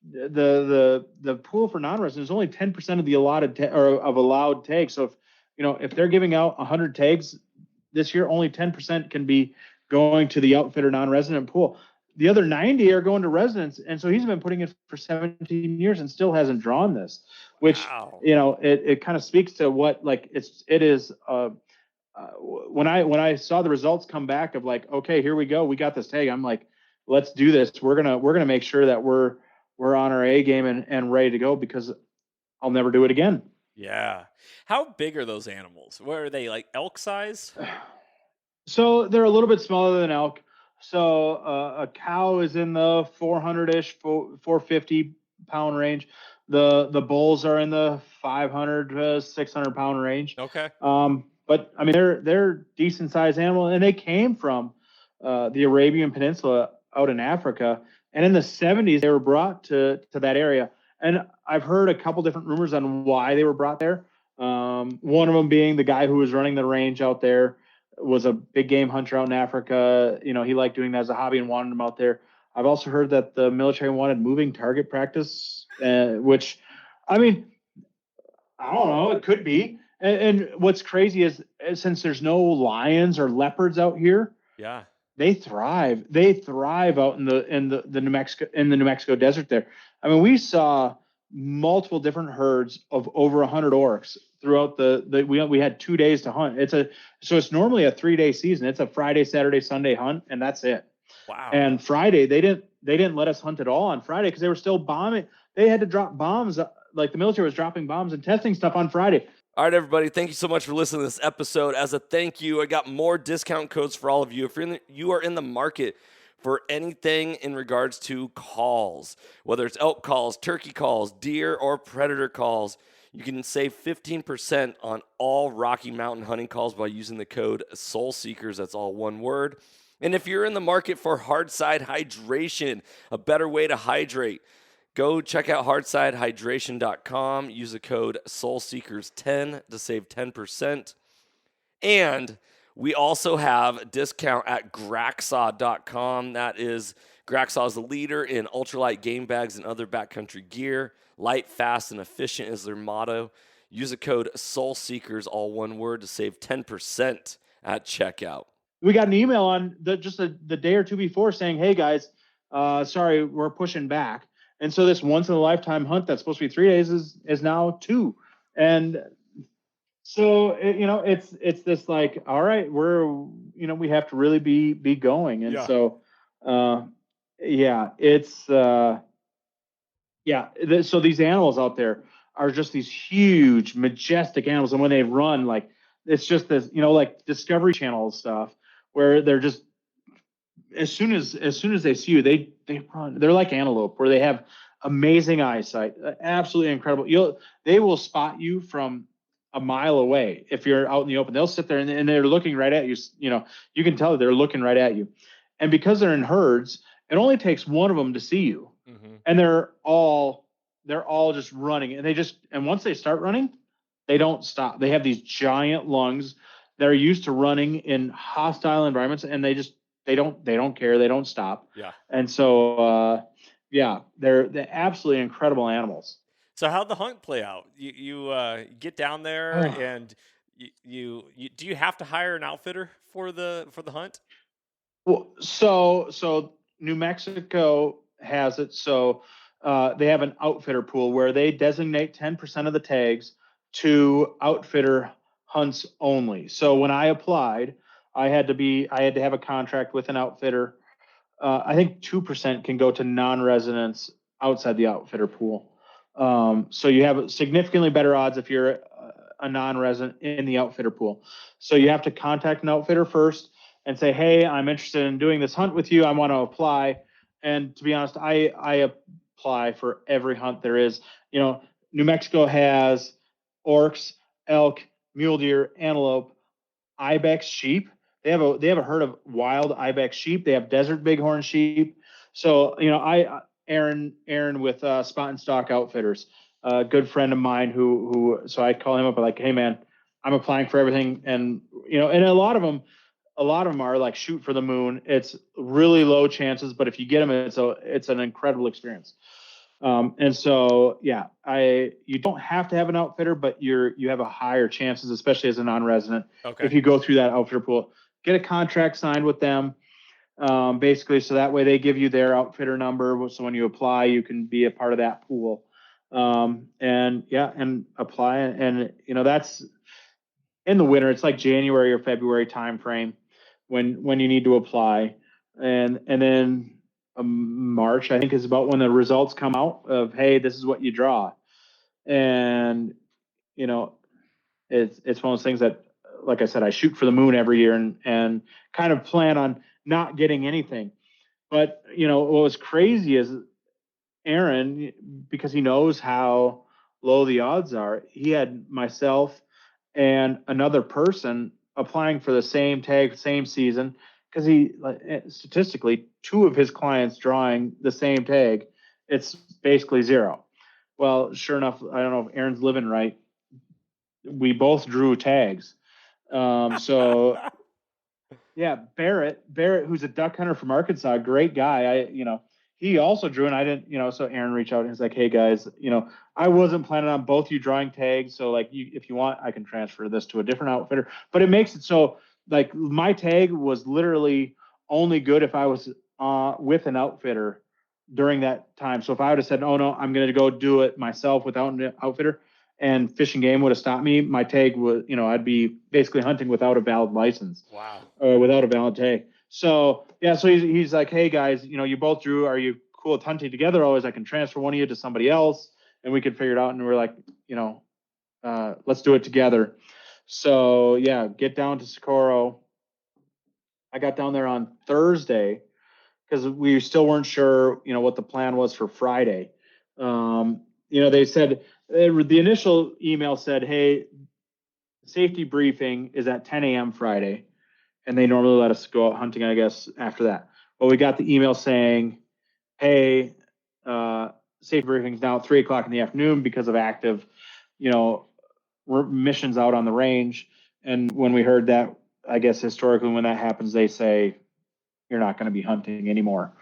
the pool for non-residents is only 10% of the allotted of allowed tags. So if they're giving out 100 tags this year, only 10% can be going to the outfitter non-resident pool. The other 90 are going to residents. And so he's been putting it for 17 years and still hasn't drawn this, which, it kind of speaks to what, it is, when I saw the results come back of like, okay, here we go, we got this tag. I'm like, let's do this. We're going to make sure that we're on our A game and ready to go, because I'll never do it again. Yeah. How big are those animals? Where are they, like elk size? So they're a little bit smaller than elk. So a cow is in the 400-ish, 450 pound range. The bulls are in the 500 to 600 pound range. Okay. But I mean, they're decent sized animal, and they came from the Arabian Peninsula out in Africa. And in the 70s, they were brought to that area. And I've heard a couple different rumors on why they were brought there. One of them being the guy who was running the range out there was a big game hunter out in Africa. He liked doing that as a hobby and wanted them out there. I've also heard that the military wanted moving target practice, which, I mean, I don't know, it could be. And what's crazy is, since there's no lions or leopards out here, they thrive. They thrive out in the New Mexico desert there. I mean, we saw multiple different herds of over 100 oryx throughout we had 2 days to hunt. It's normally a 3-day season. It's a Friday, Saturday, Sunday hunt, and that's it. Wow. And Friday they didn't let us hunt at all on Friday, because they were still bombing. They had to drop bombs, like the military was dropping bombs and testing stuff on Friday. All right, everybody, thank you so much for listening to this episode. As a thank you, I got more discount codes for all of you. If you are in the market for anything in regards to calls, whether it's elk calls, turkey calls, deer or predator calls, you can save 15% on all Rocky Mountain hunting calls by using the code SOULSEEKERS. That's all one word. And if you're in the market for hard side hydration, a better way to hydrate, go check out hardsidehydration.com. Use the code SOULSEEKERS10 to save 10%. And we also have a discount at Graxaw.com. That is, Graxaw is the leader in ultralight game bags and other backcountry gear. Light, fast, and efficient is their motto. Use the code SOULSEEKERS, all one word, to save 10% at checkout. we got an email on the day or two before saying, hey guys, sorry, we're pushing back. And so this once in a lifetime hunt that's supposed to be 3 days is now 2. And so it's this like, all right, we have to really be going. And so so these animals out there are just these huge, majestic animals, and when they run, like it's just this, like Discovery Channel stuff, where they're just as soon as they see you, they run. They're like antelope, where they have amazing eyesight, absolutely incredible. They will spot you from a mile away if you're out in the open. They'll sit there and they're looking right at you. You can tell that they're looking right at you, and because they're in herds, it only takes one of them to see you. Mm-hmm. And they're all just running, and once they start running, they don't stop. They have these giant lungs. They're used to running in hostile environments, and they don't care. They don't stop. Yeah. And so they're absolutely incredible animals. So how'd the hunt play out? You get down there and you do you have to hire an outfitter for the hunt? Well, so New Mexico has it. So they have an outfitter pool where they designate 10% of the tags to outfitter hunts only. So when I applied, I had to have a contract with an outfitter. I think 2% can go to non-residents outside the outfitter pool. So you have significantly better odds if you're a non-resident in the outfitter pool. So you have to contact an outfitter first and say, hey, I'm interested in doing this hunt with you. I want to apply. And to be honest, I apply for every hunt there is. New Mexico has oryx, elk, mule deer, antelope, ibex, sheep. They have a herd of wild ibex sheep. They have desert bighorn sheep. So Aaron with Spot and Stock Outfitters, a good friend of mine who so I call him up like, hey man, I'm applying for everything, and and a lot of them are like shoot for the moon. It's really low chances, but if you get them, it's an incredible experience. And so you don't have to have an outfitter, but you have a higher chances, especially as a non-resident, if you go through that outfitter pool. Get a contract signed with them. Basically, so that way they give you their outfitter number. So when you apply, you can be a part of that pool, and apply. And that's in the winter. It's like January or February timeframe when you need to apply, and then March, I think, is about when the results come out of, hey, this is what you draw, and it's one of those things that, like I said, I shoot for the moon every year and kind of plan on not getting anything. But, what was crazy is Aaron, because he knows how low the odds are, he had myself and another person applying for the same tag, same season, because statistically, 2 of his clients drawing the same tag, it's basically 0. Well, sure enough, I don't know if Aaron's living right. We both drew tags. So yeah, Barrett, who's a duck hunter from Arkansas, great guy. He also drew, and I didn't, so Aaron reached out and he's like, hey guys, I wasn't planning on both you drawing tags. So like, if you want, I can transfer this to a different outfitter, but it makes it so like my tag was literally only good if I was with an outfitter during that time. So if I would have said, oh no, I'm going to go do it myself without an outfitter, and Fish and Game would have stopped me, my tag was, I'd be basically hunting without a valid license. Wow. Or without a valid tag. So yeah, so he's like, hey guys, you both drew. Are you cool with hunting together? Always, I can transfer one of you to somebody else, and we could figure it out. And we're like, let's do it together. So yeah, get down to Socorro. I got down there on Thursday because we still weren't sure, what the plan was for Friday. They said, the initial email said, hey, safety briefing is at 10 a.m. Friday, and they normally let us go out hunting, I guess, after that. Well, we got the email saying, hey, safety briefing is now at 3 o'clock in the afternoon because of active, missions out on the range. And when we heard that, I guess historically when that happens, they say, you're not going to be hunting anymore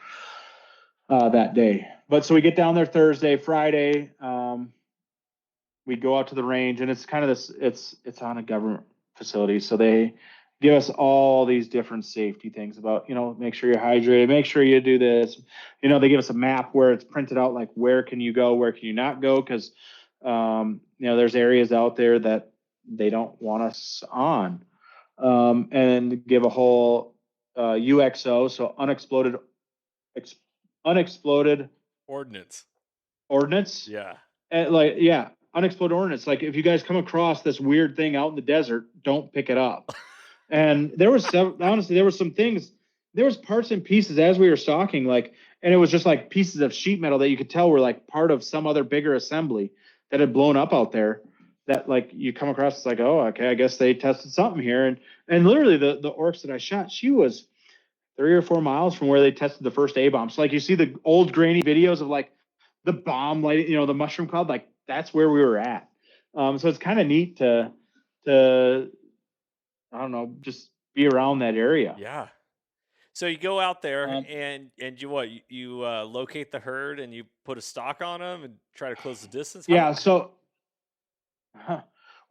that day. But so we get down there Thursday, Friday. We go out to the range, and it's kind of this. It's on a government facility, so they give us all these different safety things about, make sure you're hydrated, make sure you do this. They give us a map where it's printed out, like where can you go, where can you not go? Because, there's areas out there that they don't want us on. And give a whole UXO, so unexploded Ordnance. Yeah. Unexploded ordnance. Like if you guys come across this weird thing out in the desert, don't pick it up. And there was some things, there was parts and pieces as we were stalking, and it was just like pieces of sheet metal that you could tell were like part of some other bigger assembly that had blown up out there, that like you come across, it's like, oh, okay, I guess they tested something here. And literally the Oryx that I shot, she was 3 or 4 miles from where they tested the first A-bomb. So like you see the old grainy videos of like the bomb light, the mushroom cloud, like that's where we were at. So it's kind of neat to I don't know, just be around that area. Yeah. So you go out there and you locate the herd and you put a stock on them and try to close the distance. Well,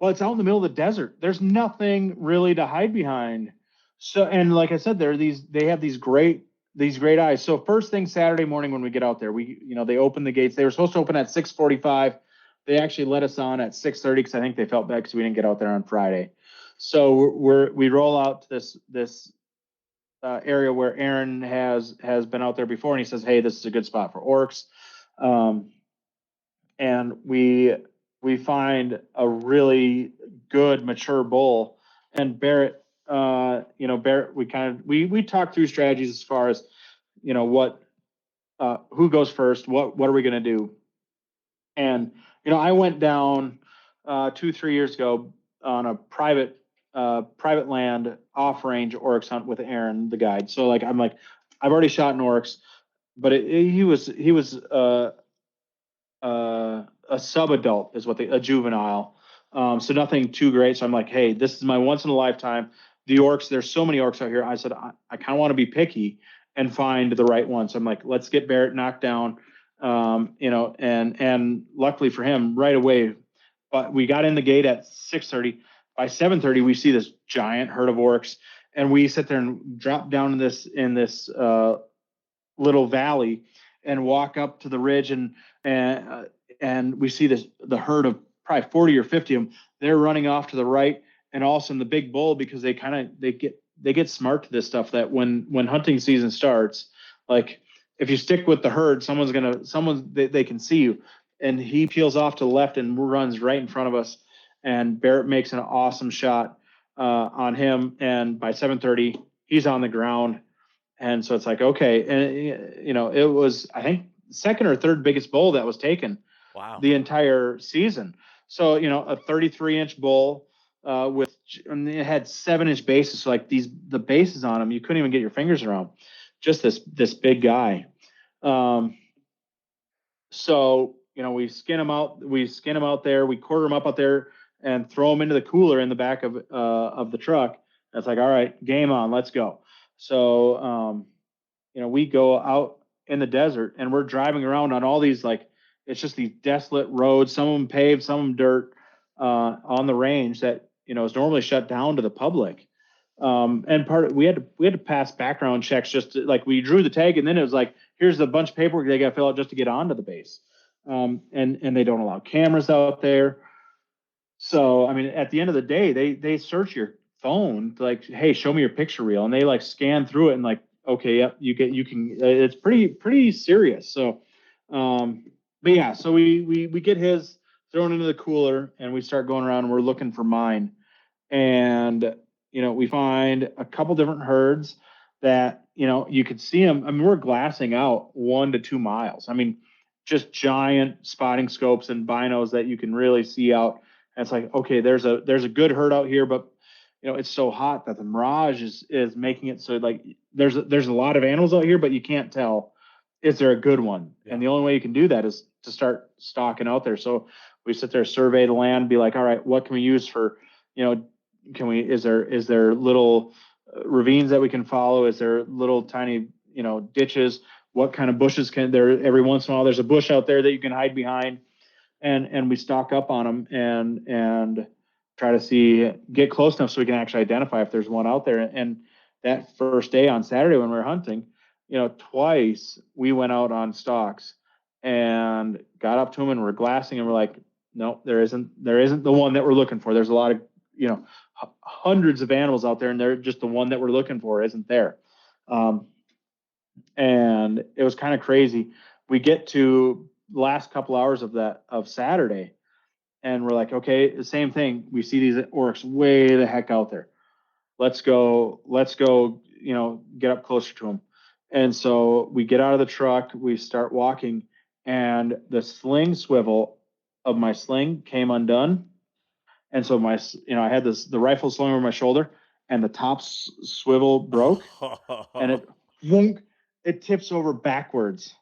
it's out in the middle of the desert. There's nothing really to hide behind. So, and like I said, they have these great eyes. So first thing Saturday morning when we get out there, they open the gates. They were supposed to open at 6:45. They actually let us on at 6:30 because I think they felt bad because we didn't get out there on Friday. So we roll out to this area where Aaron has been out there before, and he says, "Hey, this is a good spot for Oryx." And we find a really good mature bull, and Barrett, we talked through strategies as far as, who goes first, what are we going to do? And, I went down 2-3 years ago on a private land off-range Oryx hunt with Aaron, the guide. So like, I've already shot an Oryx, but he was a sub-adult is a juvenile. So nothing too great. So I'm like, hey, this is my once in a lifetime. The Oryx, there's so many Oryx out here. I said, I kind of want to be picky and find the right one. So I'm like, let's get Barrett knocked down. And luckily for him right away, but we got in the gate at 6:30. By 7:30, we see this giant herd of Oryx, and we sit there and drop down in this little valley and walk up to the ridge, and we see the herd of probably 40 or 50 of them. They're running off to the right, and all of a sudden the big bull, because they get smart to this stuff, that when hunting season starts, like if you stick with the herd, they can see you, and he peels off to the left and runs right in front of us, and Barrett makes an awesome shot on him, and by 7:30 he's on the ground. And so it's like, okay, and it was, I think, second or third biggest bull that was taken. Wow. The entire season. So a 33-inch bull it had 7-inch bases. So like the bases on them, you couldn't even get your fingers around. Just this big guy. So we skin him out. We skin him out there. We quarter him up out there and throw him into the cooler in the back of the truck. That's like, all right, game on, let's go. So we go out in the desert and we're driving around on all these, like, it's just these desolate roads, some of them paved, some of them dirt, on the range that is normally shut down to the public. And we had to pass background checks, just to, like, we drew the tag, and then it was like, here's a bunch of paperwork they got to fill out just to get onto the base. And they don't allow cameras out there. So I mean, at the end of the day, they search your phone, like, hey, show me your picture reel, and they like scan through it and like, okay, yep, you can. It's pretty serious. So, but yeah, so we get his thrown into the cooler, and we start going around and we're looking for mine, and we find a couple different herds that you could see them. I mean, we're glassing out 1 to 2 miles. I mean, just giant spotting scopes and binos that you can really see out. And it's like, okay, there's a good herd out here, but it's so hot that the mirage is making it so, like, there's a lot of animals out here, but you can't tell, is there a good one? Yeah. And the only way you can do that is to start stalking out there. So we sit there, survey the land, be like, all right, what can we use for, is there little ravines that we can follow? Is there little tiny, ditches? What kind of bushes can there, every once in a while, there's a bush out there that you can hide behind, and we stock up on them. And try to get close enough so we can actually identify if there's one out there. And that first day on Saturday when we were hunting, twice we went out on stalks and got up to them and we're glassing and we're like, no, there isn't the one that we're looking for. There's a lot of, hundreds of animals out there, and they're just the one that we're looking for isn't there. And it was kind of crazy. We get to the last couple hours of Saturday, and we're like, okay, the same thing. We see these oryx way the heck out there. Let's go, get up closer to them. And so we get out of the truck, we start walking, and the sling swivel of my sling came undone. And so I had the rifle slung over my shoulder, and the top swivel broke, and it tips over backwards.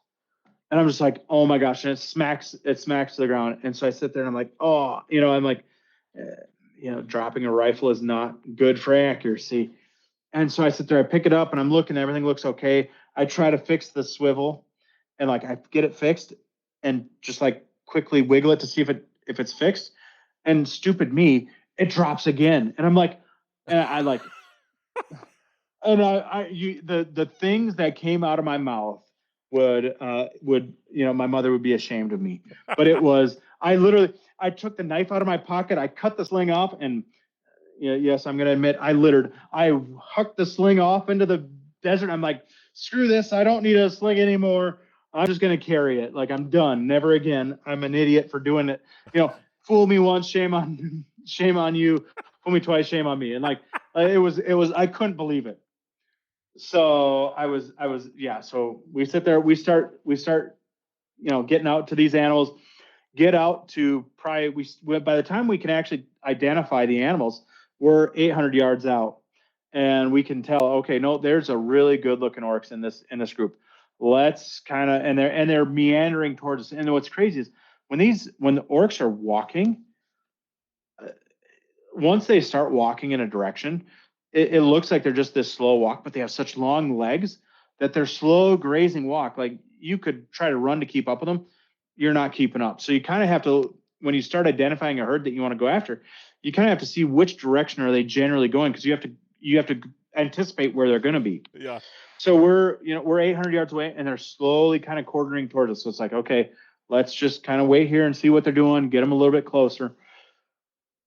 And I'm just like, oh my gosh, and it smacks to the ground. And so I sit there and I'm like, oh, I'm like, dropping a rifle is not good for accuracy. And so I sit there, I pick it up, and I'm looking, everything looks okay. I try to fix the swivel, and I get it fixed, and just quickly wiggle it to see if it's fixed. And stupid me, it drops again, and I'm like, the things that came out of my mouth would my mother would be ashamed of me. But it was, I took the knife out of my pocket, I cut the sling off, and yes, I'm gonna admit I littered. I hucked the sling off into the desert. I'm like, screw this, I don't need a sling anymore. I'm just gonna carry it. I'm done. Never again. I'm an idiot for doing it. Fool me once, shame on you. Fool me twice, shame on me. And it was I couldn't believe it. So I was so we sit there, we start getting out to these animals, get out to probably by the time we can actually identify the animals, we're 800 yards out, and we can tell, okay, no, there's a really good looking oryx in this group. Let's kind of, and they're meandering towards us. And what's crazy is when the oryx are walking, once they start walking in a direction, it looks like they're just this slow walk, but they have such long legs that they're slow grazing walk. You could try to run to keep up with them. You're not keeping up. So you kind of have to, when you start identifying a herd that you want to go after, you kind of have to see which direction are they generally going, because you have to anticipate where they're going to be. Yeah. So we're 800 yards away, and they're slowly kind of quartering towards us. So it's like, okay, let's just kind of wait here and see what they're doing, get them a little bit closer.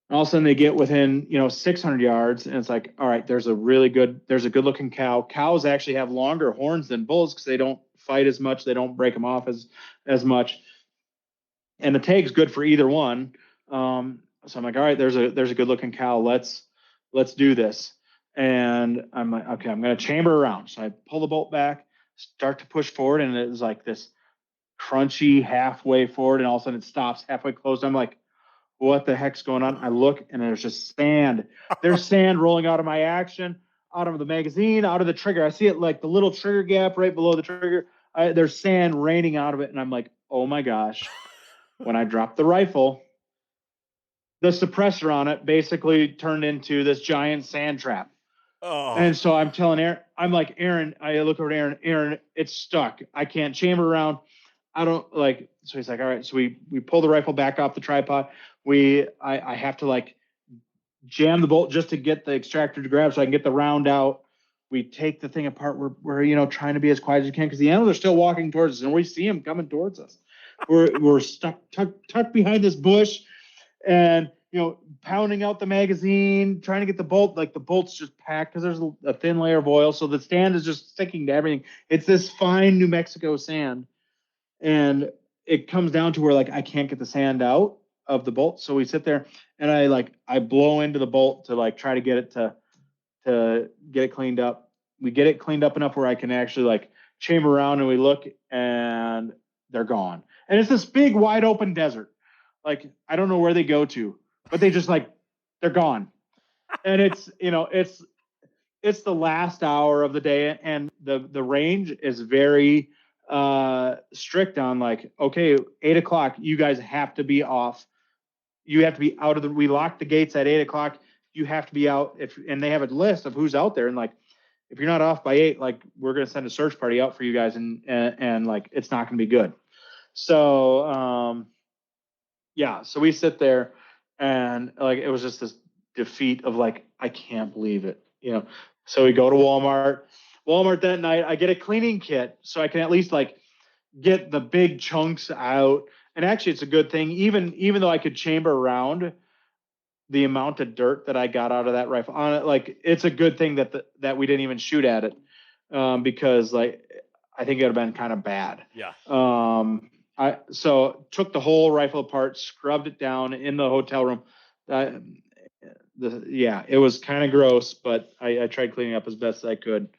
And all of a sudden they get within, 600 yards, and it's like, all right, there's a good looking cow. Cows actually have longer horns than bulls because they don't fight as much. They don't break them off as much. And the tag's good for either one. So I'm like, all right, there's a good looking cow. Let's do this. And I'm like, okay, I'm going to chamber around. So I pull the bolt back, start to push forward, and it was like this crunchy halfway forward, and all of a sudden it stops halfway closed. I'm like, what the heck's going on? I look, and there's just sand. There's sand rolling out of my action, out of the magazine, out of the trigger. I see it like the little trigger gap right below the trigger. There's sand raining out of it, and I'm like, oh my gosh. When I dropped the rifle, the suppressor on it basically turned into this giant sand trap. Oh. And so I'm telling Aaron, I'm like, Aaron, I look over at Aaron, it's stuck. I can't chamber around. I don't so he's like, all right. So we pull the rifle back off the tripod. I have to jam the bolt just to get the extractor to grab so I can get the round out. We take the thing apart. We're trying to be as quiet as we can because the animals are still walking towards us, and we see them coming towards us. We're stuck tucked behind this bush, and pounding out the magazine, trying to get the bolt. The bolt's just packed because there's a thin layer of oil, so the sand is just sticking to everything. It's this fine New Mexico sand, and it comes down to where I can't get the sand out of the bolt. So we sit there, and I blow into the bolt to try to get it to get it cleaned up. We get it cleaned up enough where I can actually chamber around, and we look, and they're gone. And it's this big wide open desert. I don't know where they go to, but they just they're gone. And it's it's the last hour of the day, and the range is very strict on okay, 8 o'clock, you guys have to be off. You have to be out of we lock the gates at 8 o'clock. You have to be out and they have a list of who's out there. And if you're not off by 8, we're going to send a search party out for you guys, and it's not going to be good. So, so we sit there, And like, it was just this defeat of like, I can't believe it, So we go to Walmart that night. I get a cleaning kit so I can at least like get the big chunks out. And actually, it's a good thing, even though I could chamber around the amount of dirt that I got out of that rifle on it. Like, it's a good thing that we didn't even shoot at it, because like, I think it would have been kind of bad. Yeah. I took the whole rifle apart, scrubbed it down in the hotel room. It was kind of gross, but I tried cleaning up as best as I could.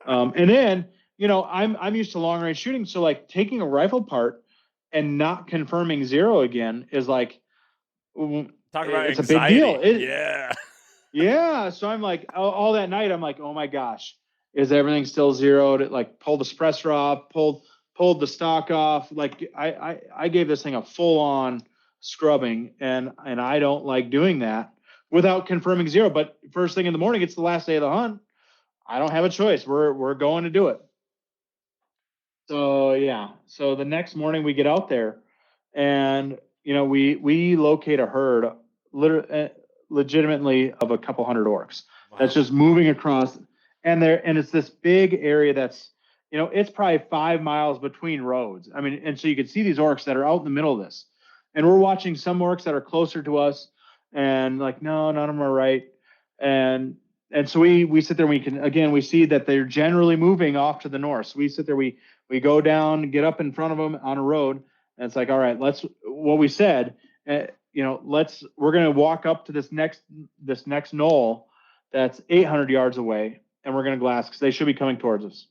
And then, I'm used to long range shooting, so like taking a rifle apart and not confirming zero again is like, Talk about it's anxiety. a big deal. Yeah. Yeah. So I'm like, all that night, I'm like, oh my gosh, is everything still zeroed? It like pulled the suppressor off, pulled the stock off. Like I gave this thing a full on scrubbing, and I don't like doing that without confirming zero. But first thing in the morning, it's the last day of the hunt. I don't have a choice. We're going to do it. So yeah. So the next morning we get out there, and we locate a herd, legitimately, of a couple hundred orcs. Wow. That's just moving across, and it's this big area that's, it's probably 5 miles between roads. I mean, and so you can see these orcs that are out in the middle of this, and we're watching some orcs that are closer to us, and like, no, none of them are right, and so we sit there, and we see that they're generally moving off to the north. So we sit there, we go down, get up in front of them on a road, and it's like, all right, what we said, we're going to walk up to this next knoll that's 800 yards away, and we're going to glass, because they should be coming towards us.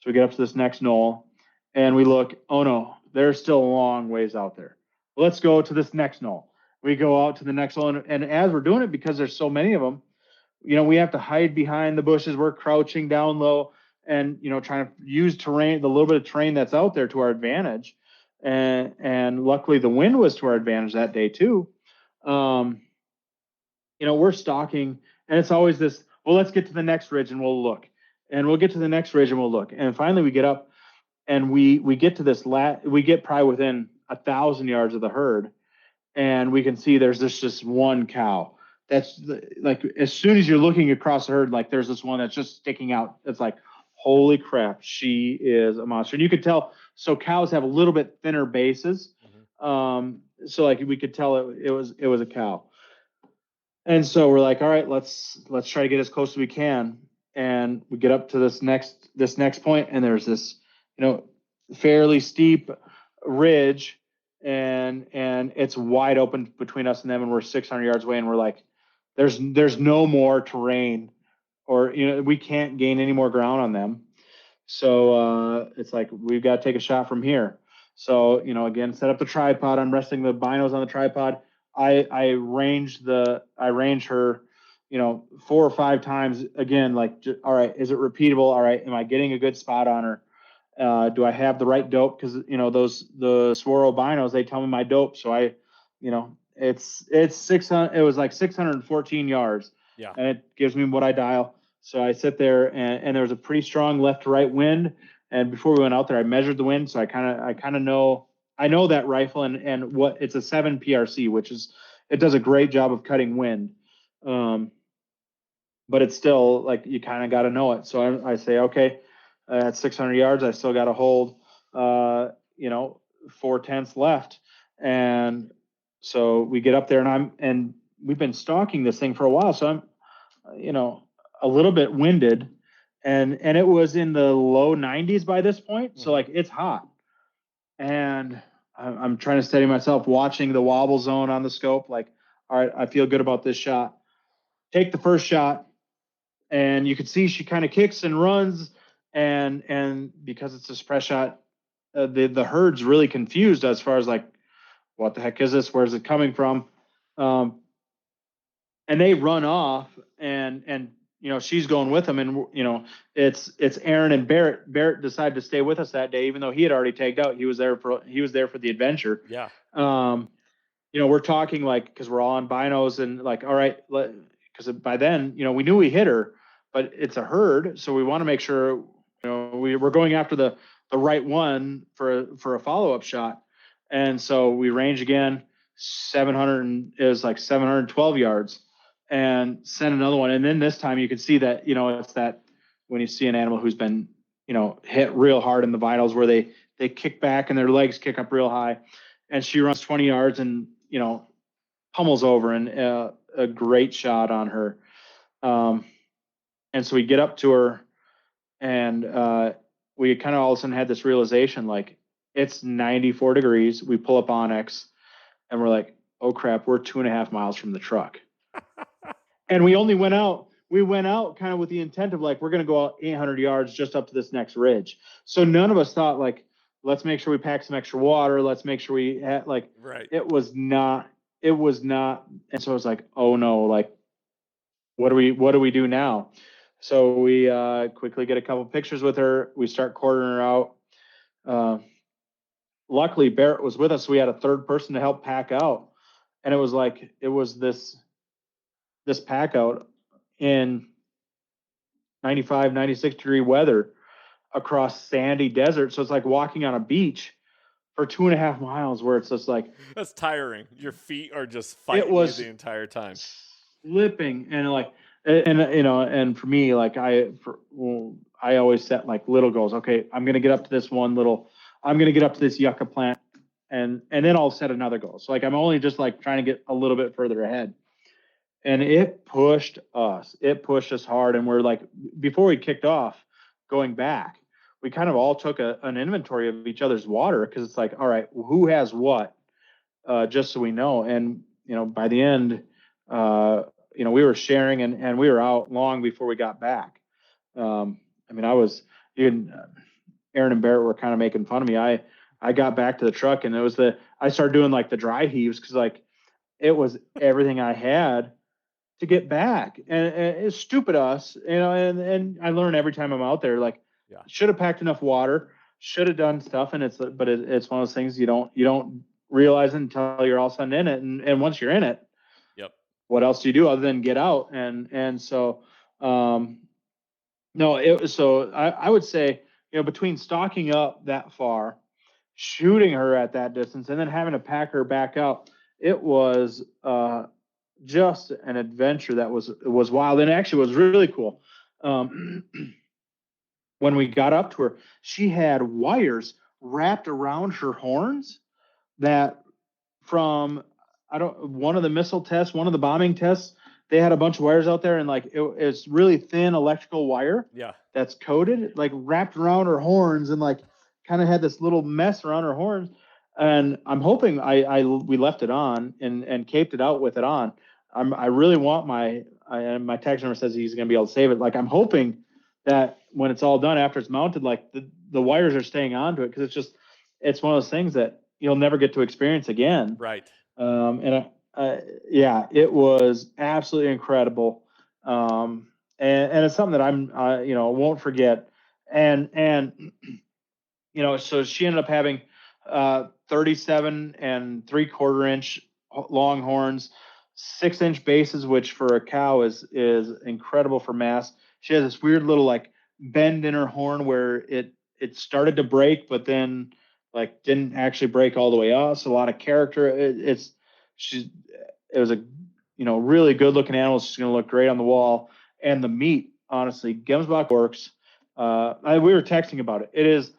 So we get up to this next knoll, and we look, oh no, they're still a long ways out there. Let's go to this next knoll. We go out to the next knoll, and as we're doing it, because there's so many of them, we have to hide behind the bushes. We're crouching down low and, trying to use the little bit of terrain that's out there to our advantage. And luckily the wind was to our advantage that day too. We're stalking, and it's always this, well, let's get to the next ridge and we'll look, and we'll get to the next ridge and we'll look. And finally we get up, and we get to this we get probably within 1,000 yards of the herd, and we can see there's just one cow. That's like, as soon as you're looking across the herd, like, there's this one that's just sticking out. It's like, holy crap, she is a monster. And you could tell, so cows have a little bit thinner bases. Mm-hmm. So like, we could tell it was a cow. And so we're like, all right, let's try to get as close as we can. And we get up to this next point, and there's this, fairly steep ridge, and it's wide open between us and them, and we're 600 yards away, and we're like, there's no more terrain, or we can't gain any more ground on them. So it's like, we've got to take a shot from here. So again, set up the tripod. I'm resting the binos on the tripod. I range her 4 or 5 times again, like, all right, is it repeatable? All right, am I getting a good spot on her? Do I have the right dope? Because the Swirl binos, they tell me my dope. So I, it's 600. It was like 614 yards. Yeah. And it gives me what I dial. So I sit there, and there was a pretty strong left to right wind. And before we went out there, I measured the wind. So I kind of know, I know that rifle, and what, it's a 7 PRC, which is, it does a great job of cutting wind. But it's still like, you kind of got to know it. So I say, okay, at 600 yards, I still got to hold, 4/10 left. And so we get up there, and we've been stalking this thing for a while. So I'm, a little bit winded, and it was in the low 90s by this point. So like, it's hot, and I'm trying to steady myself, watching the wobble zone on the scope. Like, all right, I feel good about this shot. Take the first shot, and you can see she kind of kicks and runs, and because it's a suppress shot, the herd's really confused as far as like, what the heck is this? Where's it coming from? And they run off, and she's going with them, and it's Aaron and Barrett. Barrett decided to stay with us that day, even though he had already tagged out. He was there for the adventure. Yeah. We're talking, like, because we're all on binos, and like, all right, because by then, we knew we hit her, but it's a herd, so we want to make sure we're going after the right one for a follow-up shot. And so we range again, it was like 712 yards, and sent another one. And then this time you could see that, it's that when you see an animal who's been, hit real hard in the vitals where they kick back and their legs kick up real high, and she runs 20 yards and, pummels over, and a great shot on her. And so we get up to her, and we kind of all of a sudden had this realization, like, it's 94 degrees. We pull up Onyx, and we're like, oh crap, we're 2.5 miles from the truck. And we went out kind of with the intent of like, we're going to go out 800 yards just up to this next ridge. So none of us thought like, let's make sure we pack some extra water. Let's make sure we had right. It was not. And so I was like, oh no, like, what do we do now? So we quickly get a couple pictures with her. We start quartering her out. Luckily, Barrett was with us. So we had a third person to help pack out. And it was this pack out in 95, 96 degree weather across sandy desert. So it's like walking on a beach for 2.5 miles, where it's just like, that's tiring. Your feet are just fighting you the entire time. Slipping, and like, and for me, like I always set like little goals. Okay, I'm going to get up to this I'm going to get up to this yucca plant, and then I'll set another goal. So like, I'm only just like trying to get a little bit further ahead. And it pushed us hard. And we're like, before we kicked off going back, we kind of all took an inventory of each other's water, because it's like, all right, who has what, just so we know. And, by the end, we were sharing, and we were out long before we got back. Aaron and Barrett were kind of making fun of me. I got back to the truck, and I started doing like the dry heaves, because like it was everything I had to get back. And it's stupid us, and I learn every time I'm out there, like, should have packed enough water, should have done stuff. And it's one of those things you don't realize it until you're all of a sudden in it. And once you're in it, yep, what else do you do other than get out? And so, I would say, between stocking up that far, shooting her at that distance, and then having to pack her back out, it was just an adventure that was wild, and actually was really cool. When we got up to her, she had wires wrapped around her horns that from one of the missile tests, one of the bombing tests, they had a bunch of wires out there, and like it's really thin electrical wire. Yeah. That's coated, like wrapped around her horns, and like kind of had this little mess around her horns. And I'm hoping we left it on and caped it out with it on. I really want my tax number says he's going to be able to save it. Like, I'm hoping that when it's all done, after it's mounted, like the wires are staying onto it, because it's one of those things that you'll never get to experience again. Right. It was absolutely incredible. And it's something that I'm won't forget. And so she ended up having 37 3/4 inch long horns, 6-inch bases, which for a cow is incredible for mass. She has this weird little like bend in her horn where it started to break, but then like didn't actually break all the way off. So a lot of character. It was a really good looking animal. She's going to look great on the wall. And the meat, honestly, Gemsbok Oryx. We were texting about it. It is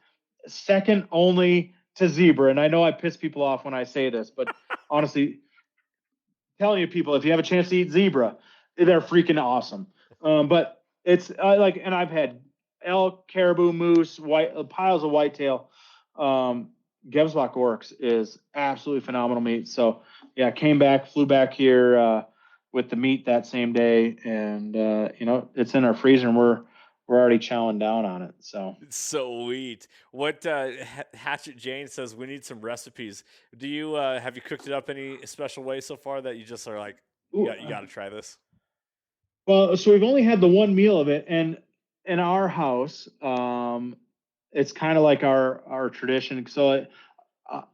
second only to zebra. And I know I piss people off when I say this, but honestly, telling you people, if you have a chance to eat zebra, they're freaking awesome. But it's and I've had elk, caribou, moose, piles of whitetail. Gemsbok Oryx is absolutely phenomenal meat. So yeah, flew back here with the meat that same day, and it's in our freezer, and we're already chowing down on it. So sweet. What Hatchet Jane says, we need some recipes. Do you have you cooked it up any special way so far that you just are like, you got to try this? Well, so we've only had the one meal of it, and in our house, it's kind of like our tradition. So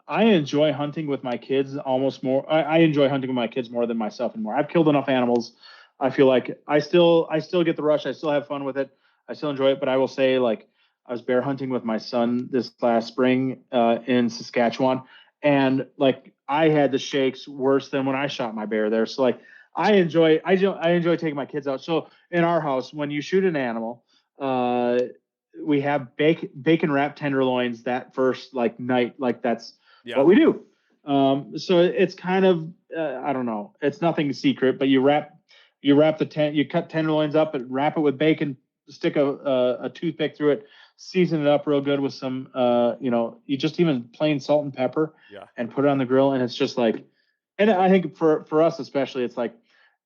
I enjoy hunting with my kids almost more. I enjoy hunting with my kids more than myself anymore. I've killed enough animals. I feel like I still get the rush. I still have fun with it. I still enjoy it. But I will say, like, I was bear hunting with my son this last spring in Saskatchewan, and like I had the shakes worse than when I shot my bear there. So like I enjoy taking my kids out. So in our house, when you shoot an animal, we have bacon wrapped tenderloins that first like night. Like that's what we do. So it's kind of I don't know. It's nothing secret, but you cut tenderloins up and wrap it with bacon, stick a toothpick through it, season it up real good with some you just even plain salt and pepper, and put it on the grill, and it's just like, and I think for us especially, it's like,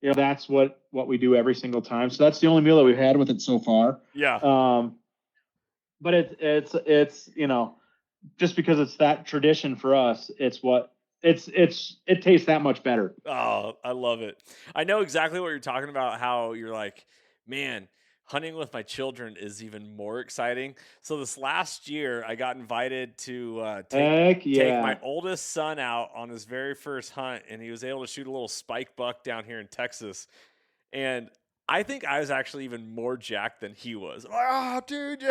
that's what we do every single time. So that's the only meal that we've had with it so far. But it's just because it's that tradition for us, it tastes that much better. Oh, I love it. I know exactly what you're talking about, how you're like, man, hunting with my children is even more exciting. So this last year, I got invited to take my oldest son out on his very first hunt, and he was able to shoot a little spike buck down here in Texas. And I think I was actually even more jacked than he was. Oh, dude.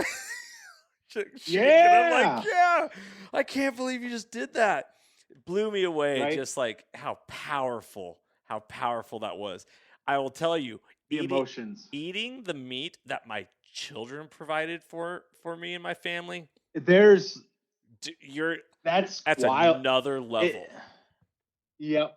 Yeah. I'm like, yeah, I can't believe you just did that. It blew me away, right? Just like how powerful that was. I will tell you, emotions. Eating the meat that my children provided for me and my family. That's wild. Another level. Yeah.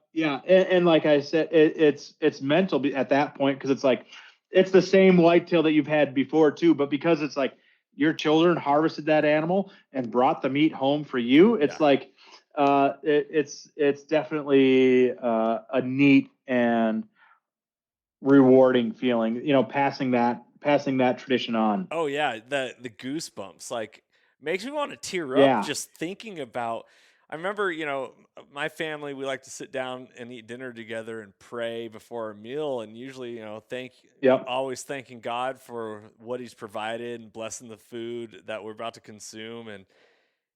And like I said, it's mental at that point, because it's like, it's the same whitetail that you've had before too, but because it's like your children harvested that animal and brought the meat home for you, it's like it's definitely a neat and rewarding feeling, passing that tradition on. Oh yeah, the goosebumps, like, makes me want to tear up just thinking about. I remember, my family, we like to sit down and eat dinner together and pray before a meal, and usually, always thanking God for what He's provided and blessing the food that we're about to consume,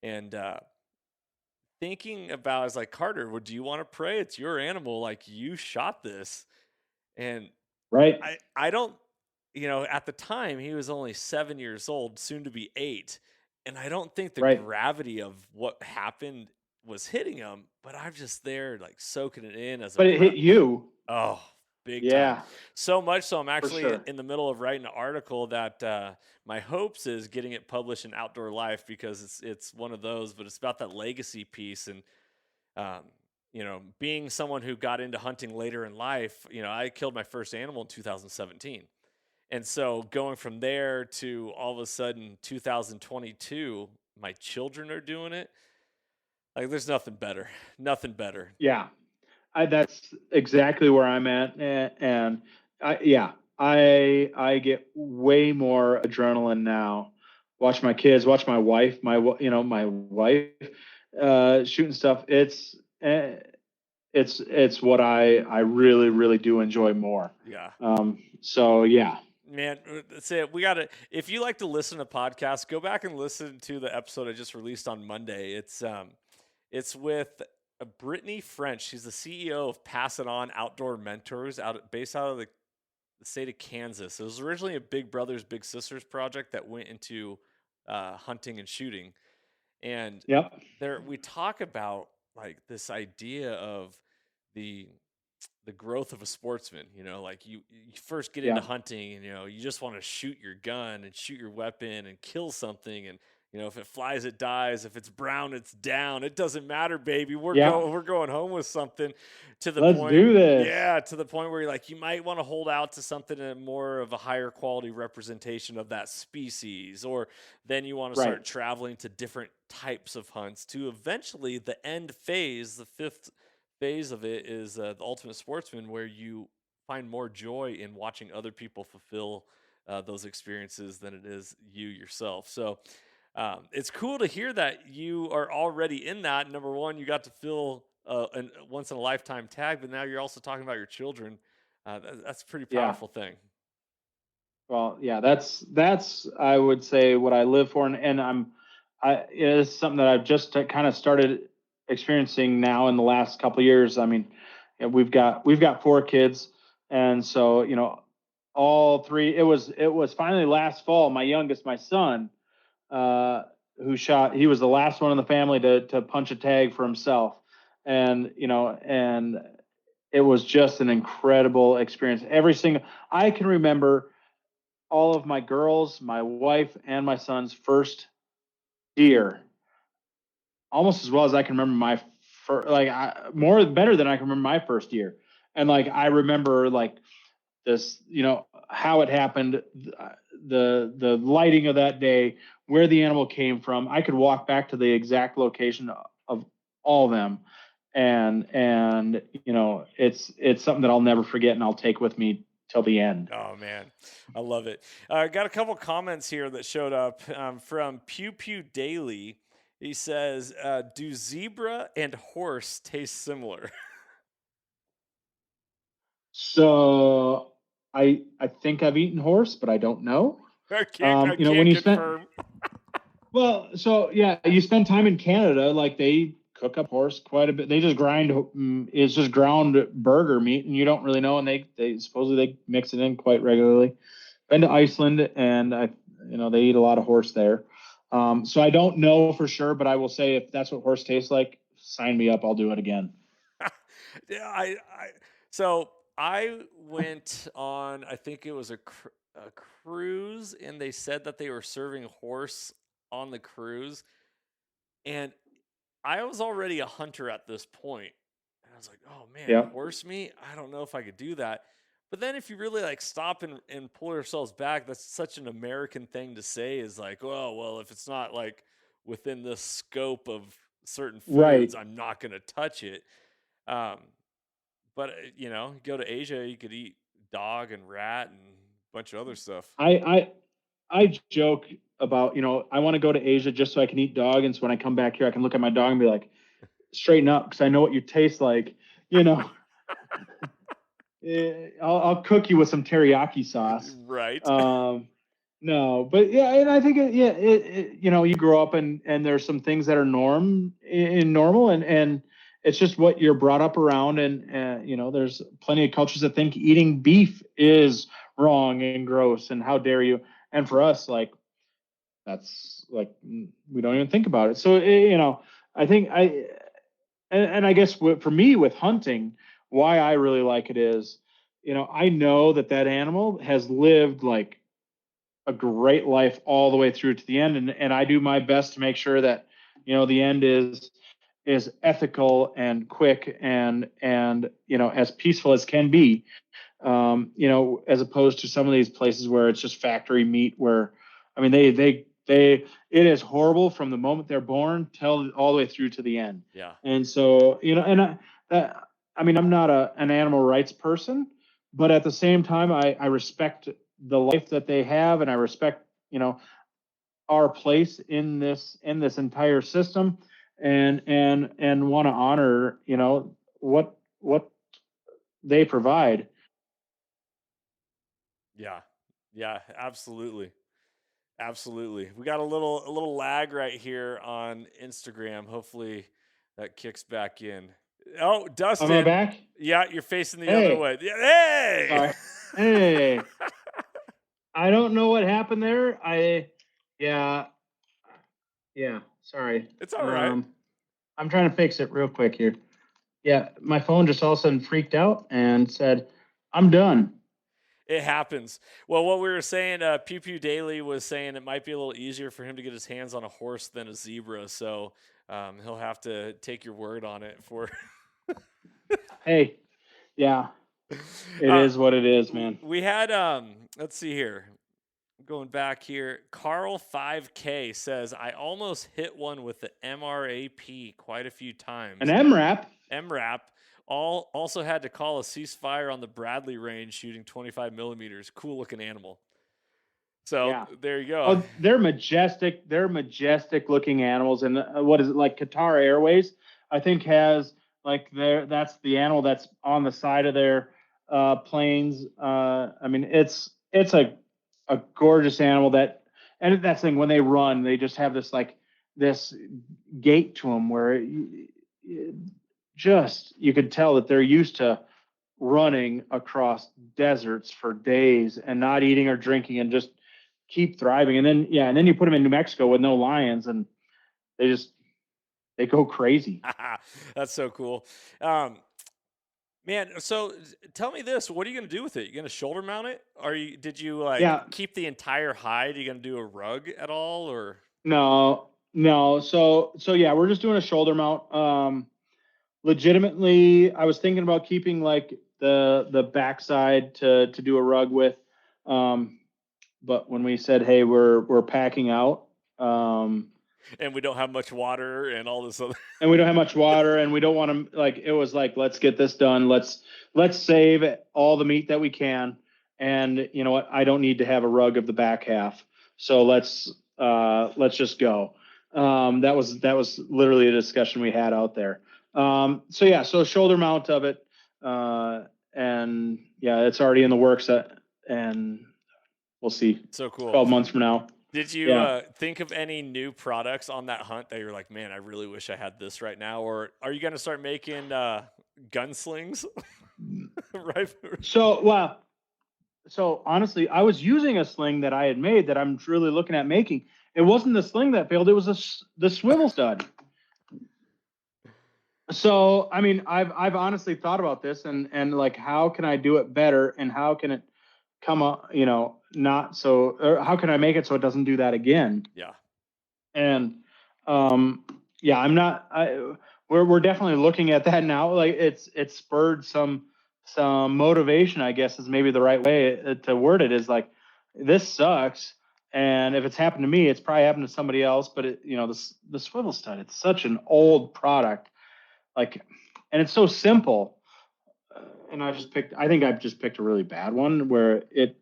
and thinking about, is like, Carter, do you want to pray? It's your animal, like, you shot this, and right. I don't, at the time he was only 7 years old, soon to be 8, and I don't think the gravity of what happened was hitting him, but I'm just there like soaking it in But it hit you. Oh, big time. So much so I'm actually in the middle of writing an article that my hopes is getting it published in Outdoor Life, because it's one of those, but it's about that legacy piece. And being someone who got into hunting later in life, I killed my first animal in 2017. And so going from there to all of a sudden 2022, my children are doing it. Like, there's nothing better. Yeah. That's exactly where I'm at. And I get way more adrenaline now. Watch my kids, watch my wife, my wife shooting stuff. It's what I really, really do enjoy more. Yeah. So yeah. Man, that's it. If you like to listen to podcasts, go back and listen to the episode I just released on Monday. It's with Brittany French. She's the CEO of Pass It On Outdoor Mentors, based out of the state of Kansas. It was originally a Big Brothers Big Sisters project that went into hunting and shooting. And there we talk about like this idea of the growth of a sportsman. Like you first get into hunting, and you just want to shoot your gun and shoot your weapon and kill something, and if it flies, it dies. If it's brown, it's down. It doesn't matter, baby. We're going home with something. To the point, do this. Yeah, to the point where you might want to hold out to something in more of a higher quality representation of that species, or then you want to start traveling to different types of hunts to eventually the end phase, the fifth phase of it is the ultimate sportsman, where you find more joy in watching other people fulfill those experiences than it is you yourself. So it's cool to hear that you are already in that. Number one, you got to fill a once in a lifetime tag, but now you're also talking about your children. That's a pretty powerful thing. Well, yeah, that's I would say what I live for, and it's something that I've just kind of started experiencing now in the last couple of years. I mean, we've got 4 kids, and so all 3. It was finally last fall. My youngest, my son, who shot. He was the last one in the family to punch a tag for himself, and it was just an incredible experience. I can remember all of my girls, my wife, and my son's first deer almost as well as I can remember my better than I can remember my first year. And like, I remember like this, how it happened, the lighting of that day, where the animal came from. I could walk back to the exact location of all of them. And it's something that I'll never forget and I'll take with me till the end. Oh man, I love it. I got a couple comments here that showed up from Pew Pew Daily. He says, do zebra and horse taste similar? So I think I've eaten horse, but I don't know. I can't when you confirm. Well, so yeah, you spend time in Canada, like they cook up horse quite a bit. They just it's just ground burger meat, and you don't really know. And they supposedly they mix it in quite regularly. Been to Iceland, and they eat a lot of horse there. So I don't know for sure, but I will say if that's what horse tastes like, sign me up. I'll do it again. Yeah, so I went on, I think it was a cruise, and they said that they were serving horse on the cruise. And I was already a hunter at this point. And I was like, oh man, horse meat? I don't know if I could do that. But then if you really like stop and pull yourselves back, that's such an American thing to say, is like, oh, well, if it's not like within the scope of certain foods, right, I'm not going to touch it. But go to Asia, you could eat dog and rat and a bunch of other stuff. I joke about, I want to go to Asia just so I can eat dog. And so when I come back here, I can look at my dog and be like, straighten up, because I know what you taste like, I'll cook you with some teriyaki sauce. Right. No, but yeah, and I think you grow up and there's some things that are normal and it's just what you're brought up around. And there's plenty of cultures that think eating beef is wrong and gross and how dare you. And for us, like, that's like, we don't even think about it. So, I think and I guess for me with hunting, why I really like it is, I know that animal has lived like a great life all the way through to the end. And I do my best to make sure that, the end is ethical and quick and as peaceful as can be, as opposed to some of these places where it's just factory meat where, I mean, it is horrible from the moment they're born till all the way through to the end. Yeah. And so, I'm not an animal rights person, but at the same time, I respect the life that they have, and I respect, our place in this entire system, and want to honor, what they provide. Yeah, absolutely. Absolutely. We got a little lag right here on Instagram. Hopefully that kicks back in. Oh, Dustin. Am I back? Yeah, you're facing the other way. Hey! Sorry. Hey. I don't know what happened there. Yeah. Sorry. It's all right. I'm trying to fix it real quick here. Yeah, my phone just all of a sudden freaked out and said, I'm done. It happens. Well, what we were saying, Pew Pew Daily was saying it might be a little easier for him to get his hands on a horse than a zebra. So he'll have to take your word on it for. Hey, yeah, it is what it is, man. We had, let's see here. Going back here, Carl 5K says, I almost hit one with the MRAP quite a few times. An MRAP? MRAP. Also had to call a ceasefire on the Bradley range shooting 25 millimeters. Cool looking animal. So yeah. There you go. Oh, they're majestic. They're majestic looking animals. And what is it, like Qatar Airways, I think has like that's the animal that's on the side of their planes. I mean, it's a gorgeous animal and that's the thing, when they run, they just have this gait to them where you could tell that they're used to running across deserts for days and not eating or drinking and just keep thriving. And then you put them in New Mexico with no lions and they just they go crazy. That's so cool. Man, so tell me this: what are you going to do with it? You going to shoulder mount it? Did you Yeah, keep the entire hide? Are you going to do a rug at all, or? no. So yeah, we're just doing a shoulder mount. Legitimately, I was thinking about keeping like the backside to do a rug with. But when we said, hey, we're packing out, and we don't have much water and all this other. and we don't have much water, and we don't want to it was like, let's get this done. Let's save all the meat that we can. And you know what? I don't need to have a rug of the back half. So let's just go. That was literally a discussion we had out there. So yeah, so shoulder mount of it. And yeah, it's already in the works, and we'll see. So cool. 12 months from now. Did you think of any new products on that hunt that you're like, man, I really wish I had this right now? Or are you going to start making gunslings? Right. So honestly, I was using a sling that I had made that I'm really looking at making. It wasn't the sling that failed. It was the swivel stud. So, I mean, I've honestly thought about this and like, how can I do it better, and how can it come up, not so, or how can I make it so it doesn't do that again? Yeah. And, yeah, we're definitely looking at that now. Like it's spurred some motivation, I guess is maybe the right way to word it, is like, this sucks. And if it's happened to me, it's probably happened to somebody else, but the swivel stud, it's such an old product. Like, and it's so simple. And I think I've just picked a really bad one where it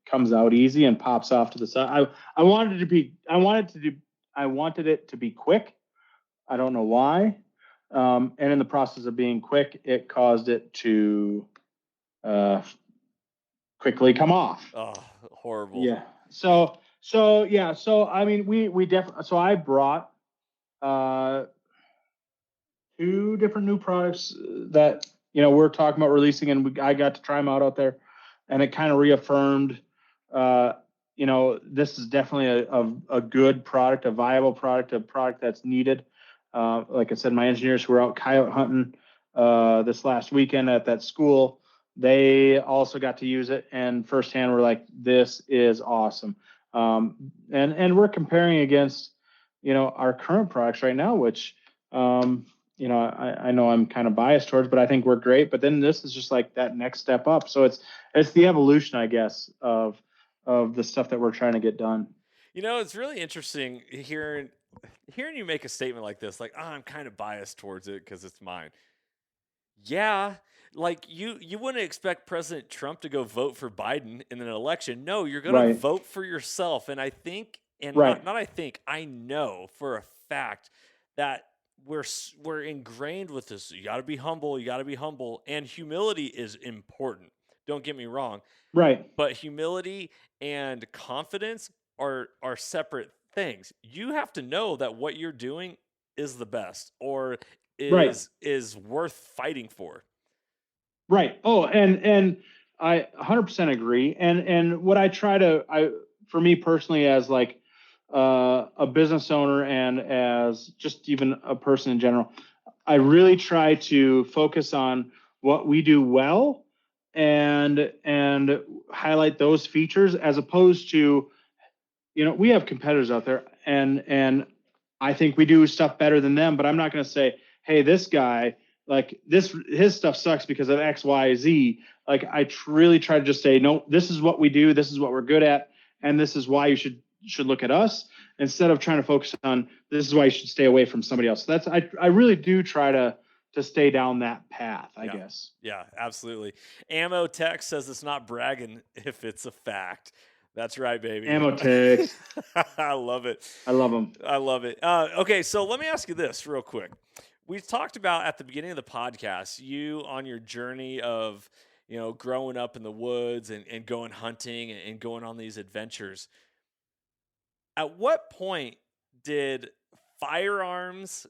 comes out easy and pops off to the side. I wanted it to be quick. I don't know why. And in the process of being quick, it caused it to quickly come off. Oh, horrible. Yeah. So I mean, we definitely. So I brought 2 different new products that we're talking about releasing, and I got to try them out there, and it kind of reaffirmed, this is definitely a good product, a viable product, a product that's needed. Like I said, my engineers who were out coyote hunting this last weekend at that school, they also got to use it, and firsthand were like, this is awesome. And we're comparing against, our current products right now, which, I know I'm kind of biased towards, but I think we're great. But then this is just like that next step up. So it's the evolution, I guess, of the stuff that we're trying to get done. It's really interesting hearing you make a statement like this, like, I'm kind of biased towards it because it's mine. Yeah, like you wouldn't expect President Trump to go vote for Biden in an election. No, you're going to vote for yourself. And I think, I know for a fact that we're ingrained with this. You got to be humble, and humility is important. Don't get me wrong. Right. But humility and confidence are separate things. You have to know that what you're doing is the best, or is worth fighting for. Right. Oh, and I 100% agree. And what I try for me personally, as like a business owner and as just even a person in general, I really try to focus on what we do well and highlight those features, as opposed to, we have competitors out there, and I think we do stuff better than them, but I'm not going to say, hey, this guy, like his stuff sucks because of X, Y, Z. Like, I really try to just say, no, this is what we do, this is what we're good at, and this is why you should look at us, instead of trying to focus on this is why you should stay away from somebody else. That's I really do try to stay down that path, I guess. Yeah, absolutely. Ammo Tech says it's not bragging if it's a fact. That's right, baby. Ammo Tech. I love it. I love them. I love it. Okay, so let me ask you this real quick. We talked about at the beginning of the podcast, you on your journey of, growing up in the woods and going hunting and going on these adventures. At what point did firearms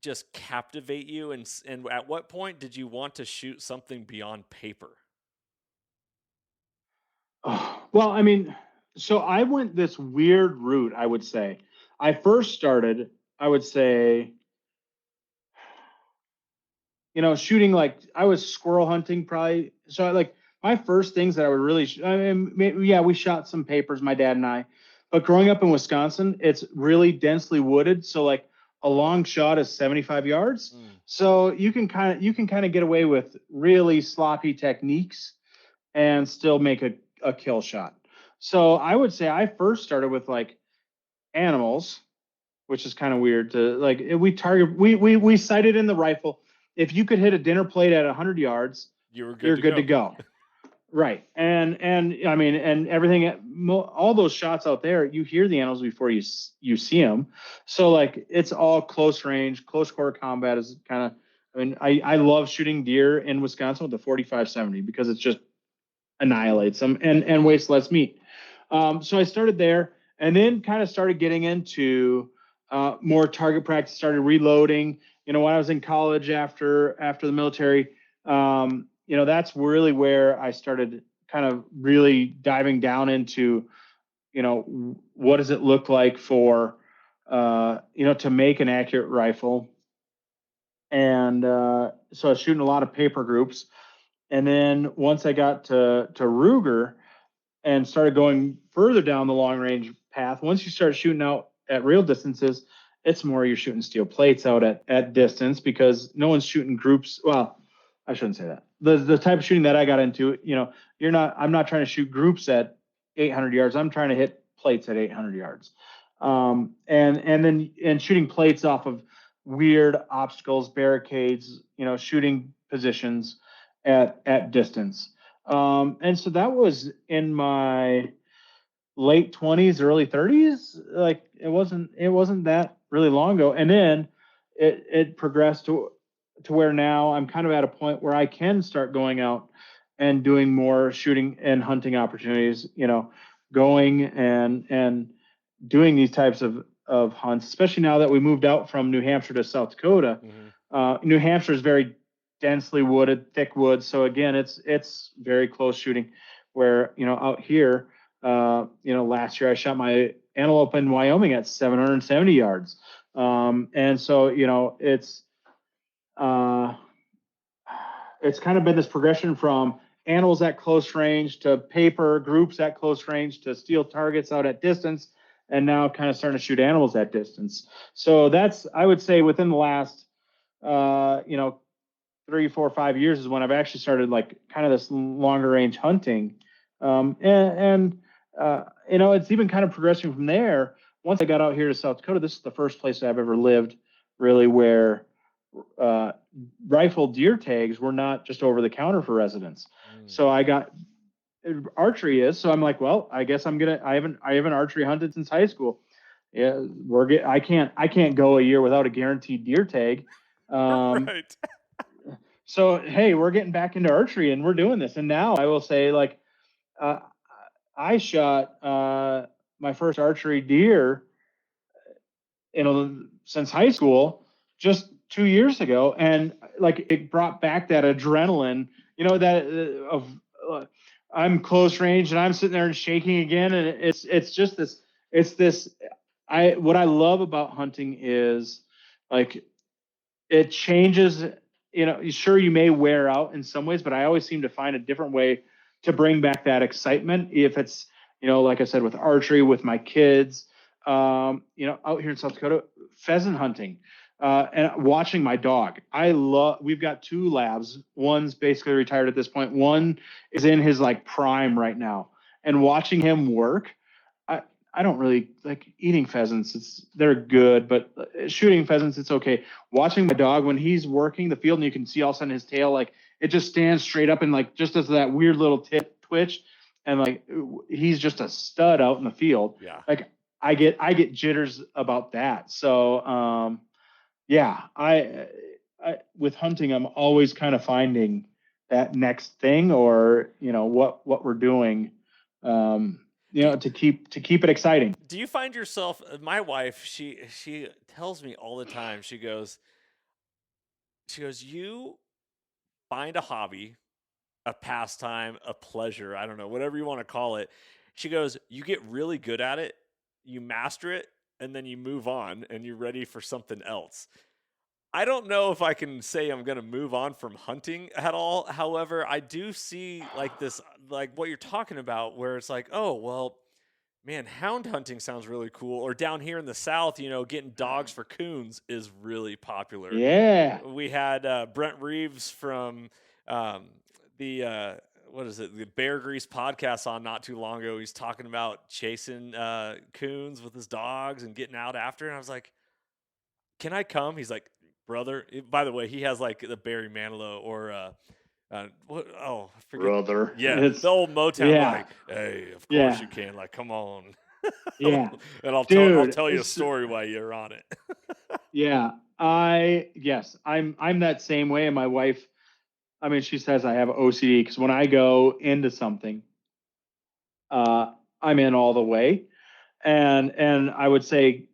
just captivate you, and at what point did you want to shoot something beyond paper? Oh, well, I mean, so I went this weird route, I would say. I first started, I would say, shooting, like I was squirrel hunting probably. So like my first things that I would really, we shot some papers, my dad and I, but growing up in Wisconsin, it's really densely wooded. So like a long shot is 75 yards. So you can kind of get away with really sloppy techniques and still make a kill shot. So I would say I first started with like animals, which is kind of weird to like, we sighted in the rifle. If you could hit a dinner plate at 100 yards, you're good to go. Right. And I mean, and everything, all those shots out there, you hear the animals before you see them. So like, it's all close range, close quarter combat is kind of, I mean, I love shooting deer in Wisconsin with the 45-70 because it's just annihilates them and wastes less meat. So I started there and then kind of started getting into more target practice, started reloading. When I was in college after the military, that's really where I started kind of really diving down into, what does it look like for, to make an accurate rifle. And so I was shooting a lot of paper groups. And then once I got to Ruger and started going further down the long range path, once you start shooting out at real distances, it's more you're shooting steel plates out at distance because no one's shooting groups. Well, I shouldn't say that. The type of shooting that I got into, I'm not trying to shoot groups at 800 yards. I'm trying to hit plates at 800 yards. And then shooting plates off of weird obstacles, barricades, shooting positions at distance. And so that was in my late 20s, early 30s. Like it wasn't that really long ago. And then it progressed to where now I'm kind of at a point where I can start going out and doing more shooting and hunting opportunities, going and doing these types of hunts, especially now that we moved out from New Hampshire to South Dakota. New Hampshire is very densely wooded, thick woods. So again, it's very close shooting where, out here, last year I shot my antelope in Wyoming at 770 yards. And so, it's kind of been this progression from animals at close range to paper groups at close range to steel targets out at distance. And now kind of starting to shoot animals at distance. So that's, I would say within the last, 3, 4, 5 years is when I've actually started like kind of this longer range hunting. It's even kind of progressing from there. Once I got out here to South Dakota, this is the first place I've ever lived really where rifle deer tags were not just over the counter for residents. So I got archery is, so I'm like, well, I guess I haven't archery hunted since high school. Yeah, I can't go a year without a guaranteed deer tag. Right. So, hey, we're getting back into archery and we're doing this. And now I will say, like, I shot my first archery deer, since high school, just 2 years ago. And like, it brought back that adrenaline, that of I'm close range and I'm sitting there and shaking again. And it's just this, what I love about hunting is like, it changes, sure you may wear out in some ways, but I always seem to find a different way to bring back that excitement. If it's, like I said, with archery, with my kids, out here in South Dakota, pheasant hunting, and watching my dog. We've got 2 labs. One's basically retired at this point. One is in his like prime right now, and watching him work, I don't really like eating pheasants. They're good, but shooting pheasants, it's okay. Watching my dog when he's working the field and you can see all of a sudden his tail, like it just stands straight up and like just does that weird little twitch. And like, he's just a stud out in the field. Yeah. Like I get jitters about that. So, I with hunting, I'm always kind of finding that next thing or, what we're doing, to keep it exciting. Do you find yourself? My wife, she tells me all the time. She goes, you find a hobby, a pastime, a pleasure. I don't know, whatever you want to call it. She goes, you get really good at it, you master it, and then you move on, and you're ready for something else. I don't know if I can say I'm going to move on from hunting at all. However, I do see like this, like what you're talking about, where it's like, oh, well, man, hound hunting sounds really cool. Or down here in the South, getting dogs for coons is really popular. Yeah. We had Brent Reeves from the what is it, the Bear Grease podcast on not too long ago. He's talking about chasing coons with his dogs and getting out after. And I was like, can I come? He's like, brother. By the way, he has like the Barry Manilow or what? Oh, I forget. Brother. Yeah, It's, the old Motown. yeah. Like, hey, of course Yeah. you can. Like, come on. Yeah. And I'll Dude, tell you a it's- story while you're on it. Yeah. I'm that same way. And my wife, I mean, she says I have OCD because when I go into something, I'm in all the way. And I would say,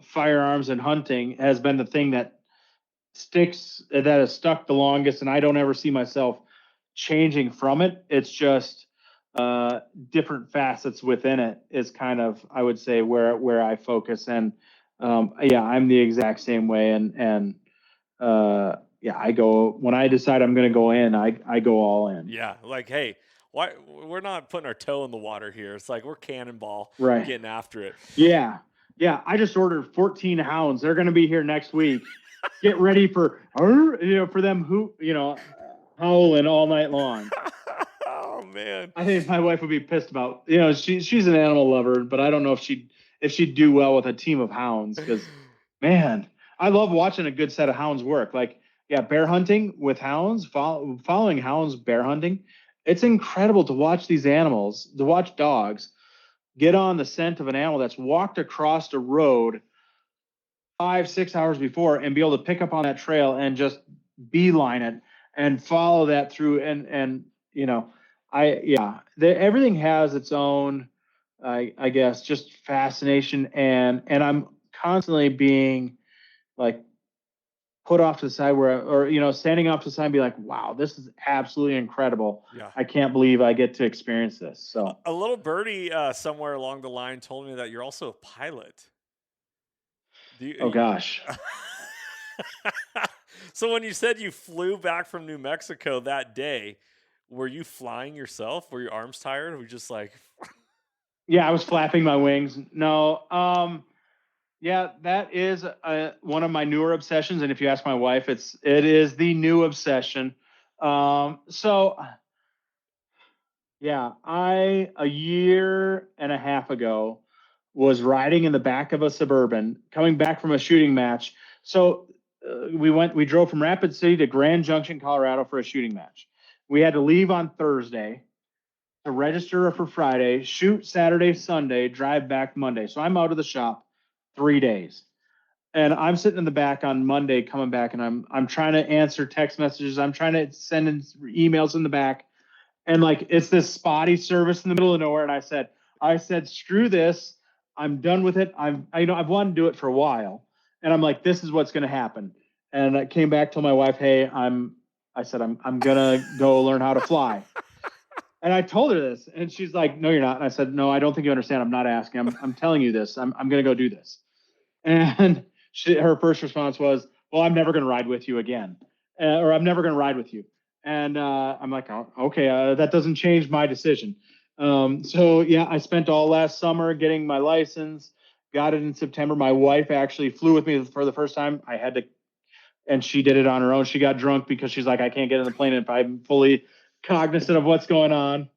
firearms and hunting has been the thing that has stuck the longest, and I don't ever see myself changing from it. It's just different facets within it is kind of, I would say, where I focus. And I'm the exact same way. And I go, when I decide I'm going to go in, I go all in. Yeah, like, hey, why we're not putting our toe in the water here. It's like we're cannonball Right. getting after it. Yeah. I just ordered 14 hounds. They're going to be here next week. Get ready for them howling all night long. Oh man. I think my wife would be pissed about, she's an animal lover, but I don't know if she'd do well with a team of hounds, because man, I love watching a good set of hounds work. Like, yeah, bear hunting with hounds, following hounds, bear hunting. It's incredible to watch these animals, to watch dogs get on the scent of an animal that's walked across the road 5-6 hours before and be able to pick up on that trail and just beeline it and follow that through. Everything has its own, I guess, just fascination. And I'm constantly being like put off to the side standing off to the side and be like, wow, this is absolutely incredible. Yeah. I can't believe I get to experience this. So a little birdie somewhere along the line told me that you're also a pilot. Oh gosh. So when you said you flew back from New Mexico that day, were you flying yourself? Were your arms tired? Or were you just like Yeah, I was flapping my wings. No, yeah, that is one of my newer obsessions. And if you ask my wife, it is the new obsession. So yeah, a year and a half ago was riding in the back of a Suburban coming back from a shooting match. So we drove from Rapid City to Grand Junction, Colorado for a shooting match. We had to leave on Thursday to register for Friday, shoot Saturday, Sunday, drive back Monday. So I'm out of the shop 3 days. And I'm sitting in the back on Monday coming back, and I'm trying to answer text messages. I'm trying to send in emails in the back. And like, it's this spotty service in the middle of nowhere. And I said, screw this. I'm done with it. I've wanted to do it for a while. And I'm like, this is what's going to happen. And I came back, told my wife, hey, I'm going to go learn how to fly. And I told her this, and she's like, no, you're not. And I said, no, I don't think you understand. I'm not asking. I'm telling you this. I'm going to go do this. And her first response was, well, I'm never going to ride with you again. Or I'm never going to ride with you. And I'm like, oh, okay, that doesn't change my decision. So yeah, I spent all last summer getting my license, got it in September. My wife actually flew with me for the first time. I had to, and she did it on her own. She got drunk because she's like, I can't get in the plane if I'm fully cognizant of what's going on.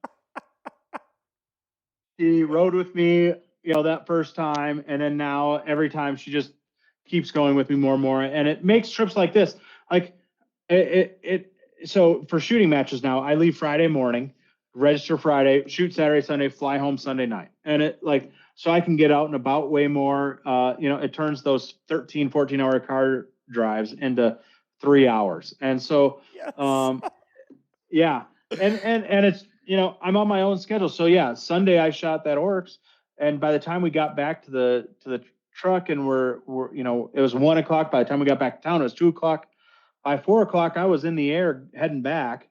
She rode with me, that first time. And then now every time she just keeps going with me more and more. And it makes trips like this. Like so for shooting matches now, I leave Friday morning, register Friday, shoot Saturday, Sunday, fly home Sunday night. And so I can get out and about way more. It turns those 13, 14-hour car drives into 3 hours. And so, yes. Yeah. And it's, I'm on my own schedule. So yeah, Sunday I shot that Oryx. And by the time we got back to the truck and we're it was 1 o'clock. By the time we got back to town, it was 2 o'clock. By 4 o'clock, I was in the air heading back.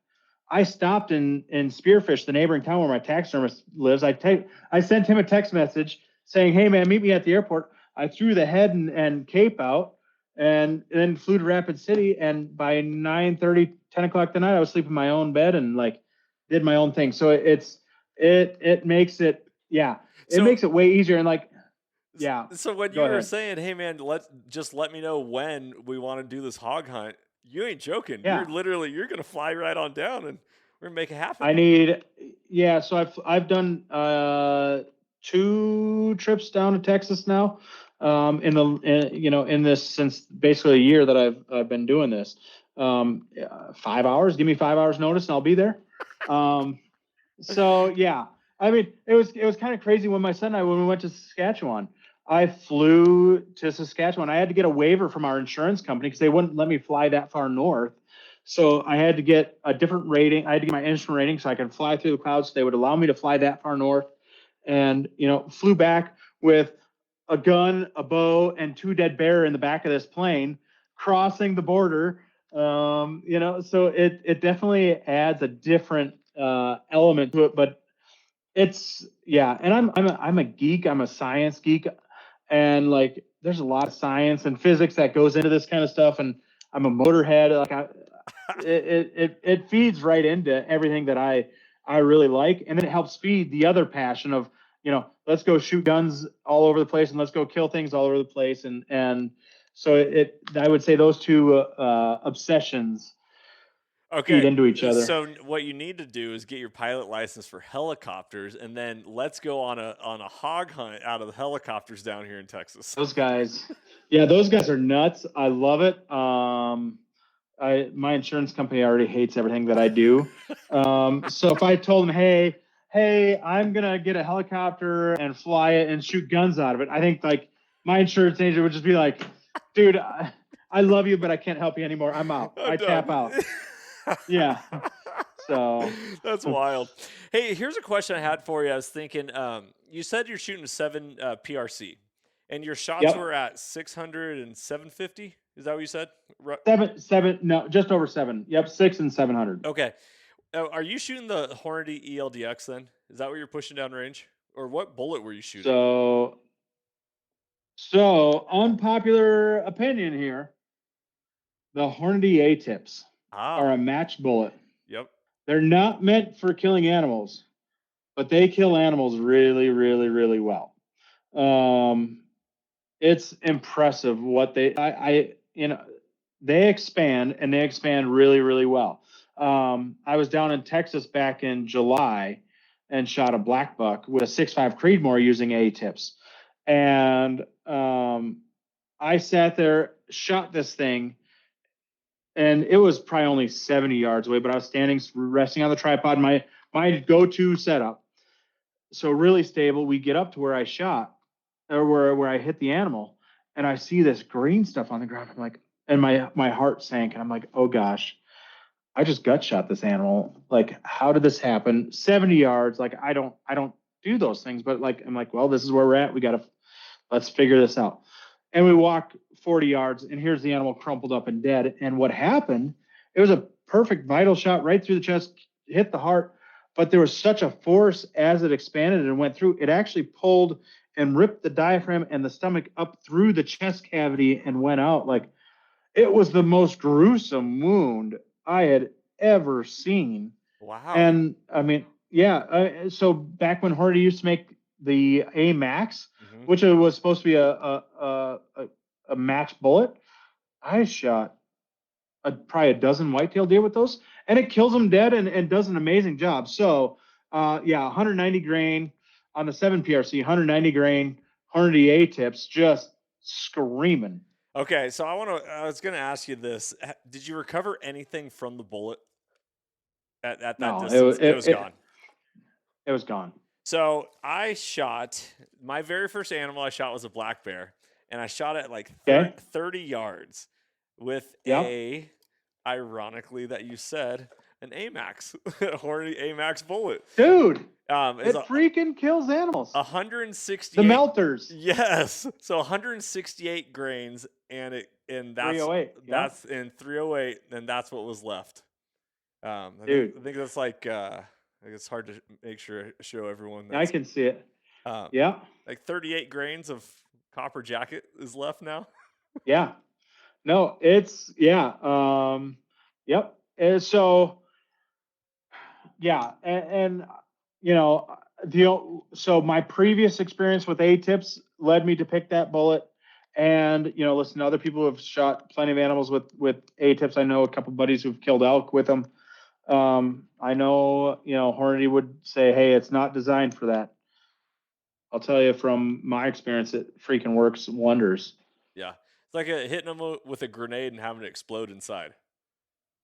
I stopped in Spearfish, the neighboring town where my taxidermist lives. I sent him a text message saying, hey man, meet me at the airport. I threw the head and cape out and then flew to Rapid City. And by 9:30, 10 o'clock the night, I was sleeping in my own bed and like did my own thing. So it makes it, yeah, it makes it way easier. And like, yeah. So when you were saying, hey man, let me know when we want to do this hog hunt, you ain't joking. Yeah. You're gonna fly right on down and we're gonna make it happen. So I've done 2 trips down to Texas now. In this since basically a year that I've been doing this. 5 hours, give me 5 hours notice and I'll be there. So yeah, I mean, it was kind of crazy when my son and I, when we went to Saskatchewan, I flew to Saskatchewan. I had to get a waiver from our insurance company because they wouldn't let me fly that far north. So I had to get a different rating. I had to get my instrument rating so I could fly through the clouds. So they would allow me to fly that far north, and flew back with a gun, a bow, and 2 dead bear in the back of this plane, crossing the border. So it definitely adds a different element to it, but it's, yeah. And I'm a geek. I'm a science geek, and like there's a lot of science and physics that goes into this kind of stuff. And I'm a motorhead. Like it feeds right into everything that I really like, and then it helps feed the other passion of let's go shoot guns all over the place and let's go kill things all over the place. And so I would say those 2 obsessions feed into each other. So what you need to do is get your pilot license for helicopters, and then let's go on a hog hunt out of the helicopters down here in Texas. Those guys are nuts. I love it. My insurance company already hates everything that I do. So if I told them, hey, I'm gonna get a helicopter and fly it and shoot guns out of it, I think like my insurance agent would just be like, dude, I love you, but I can't help you anymore. I'm out. I tap out. Yeah. So that's wild. Hey, here's a question I had for you. I was thinking, you said you're shooting 7 PRC, and your shots were at 600 and 750. Is that what you said? Seven. No, just over 7. Yep, 6 and 700. Okay. Are you shooting the Hornady ELDX then? Is that what you're pushing down range, or what bullet were you shooting? So unpopular opinion here. The Hornady A-tips are a matched bullet. Yep. They're not meant for killing animals, but they kill animals really, really, really well. It's impressive what they expand, and they expand really, really well. I was down in Texas back in July and shot a black buck with a 6.5 Creedmoor using A-tips. And I sat there, shot this thing, and it was probably only 70 yards away, but I was standing, resting on the tripod, my go-to setup. So really stable. We get up to where I shot, or where I hit the animal, and I see this green stuff on the ground. I'm like, and my heart sank, and I'm like, oh gosh, I just gut shot this animal. Like, how did this happen? 70 yards. Like, I don't do those things, but like, I'm like, well, this is where we're at. Let's figure this out. And we walk 40 yards, and here's the animal crumpled up and dead. And what happened, it was a perfect vital shot right through the chest, hit the heart, but there was such a force as it expanded and went through, it actually pulled and ripped the diaphragm and the stomach up through the chest cavity and went out. Like, it was the most gruesome wound I had ever seen. Wow. And I mean, yeah. So back when Hornady used to make the A Max, which was supposed to be a match bullet, I shot probably a dozen whitetail deer with those, and it kills them dead and does an amazing job. So 190 grain on the 7 PRC, 190 grain Hornady A tips, just screaming. Okay, so I was gonna ask you this: did you recover anything from the bullet at that distance? It was gone. It was gone. So I shot my very first animal I shot was a black bear, and I shot it like 30 yards with ironically that you said, an AMAX, Hornady AMAX bullet. Dude, it freaking kills animals. 168. The melters. Yes. So 168 grains, and that's 308. That's in 308, and that's what was left. I think that's like it's hard to make sure I show everyone. I can see it. Like 38 grains of copper jacket is left now. Yeah. No, it's yep. And so yeah, and you know so my previous experience with A-tips led me to pick that bullet, and listen to other people who have shot plenty of animals with A-tips. I know a couple buddies who've killed elk with them. I know Hornady would say, hey, it's not designed for that. I'll tell you from my experience, it freaking works wonders. Yeah. It's like hitting them with a grenade and having it explode inside.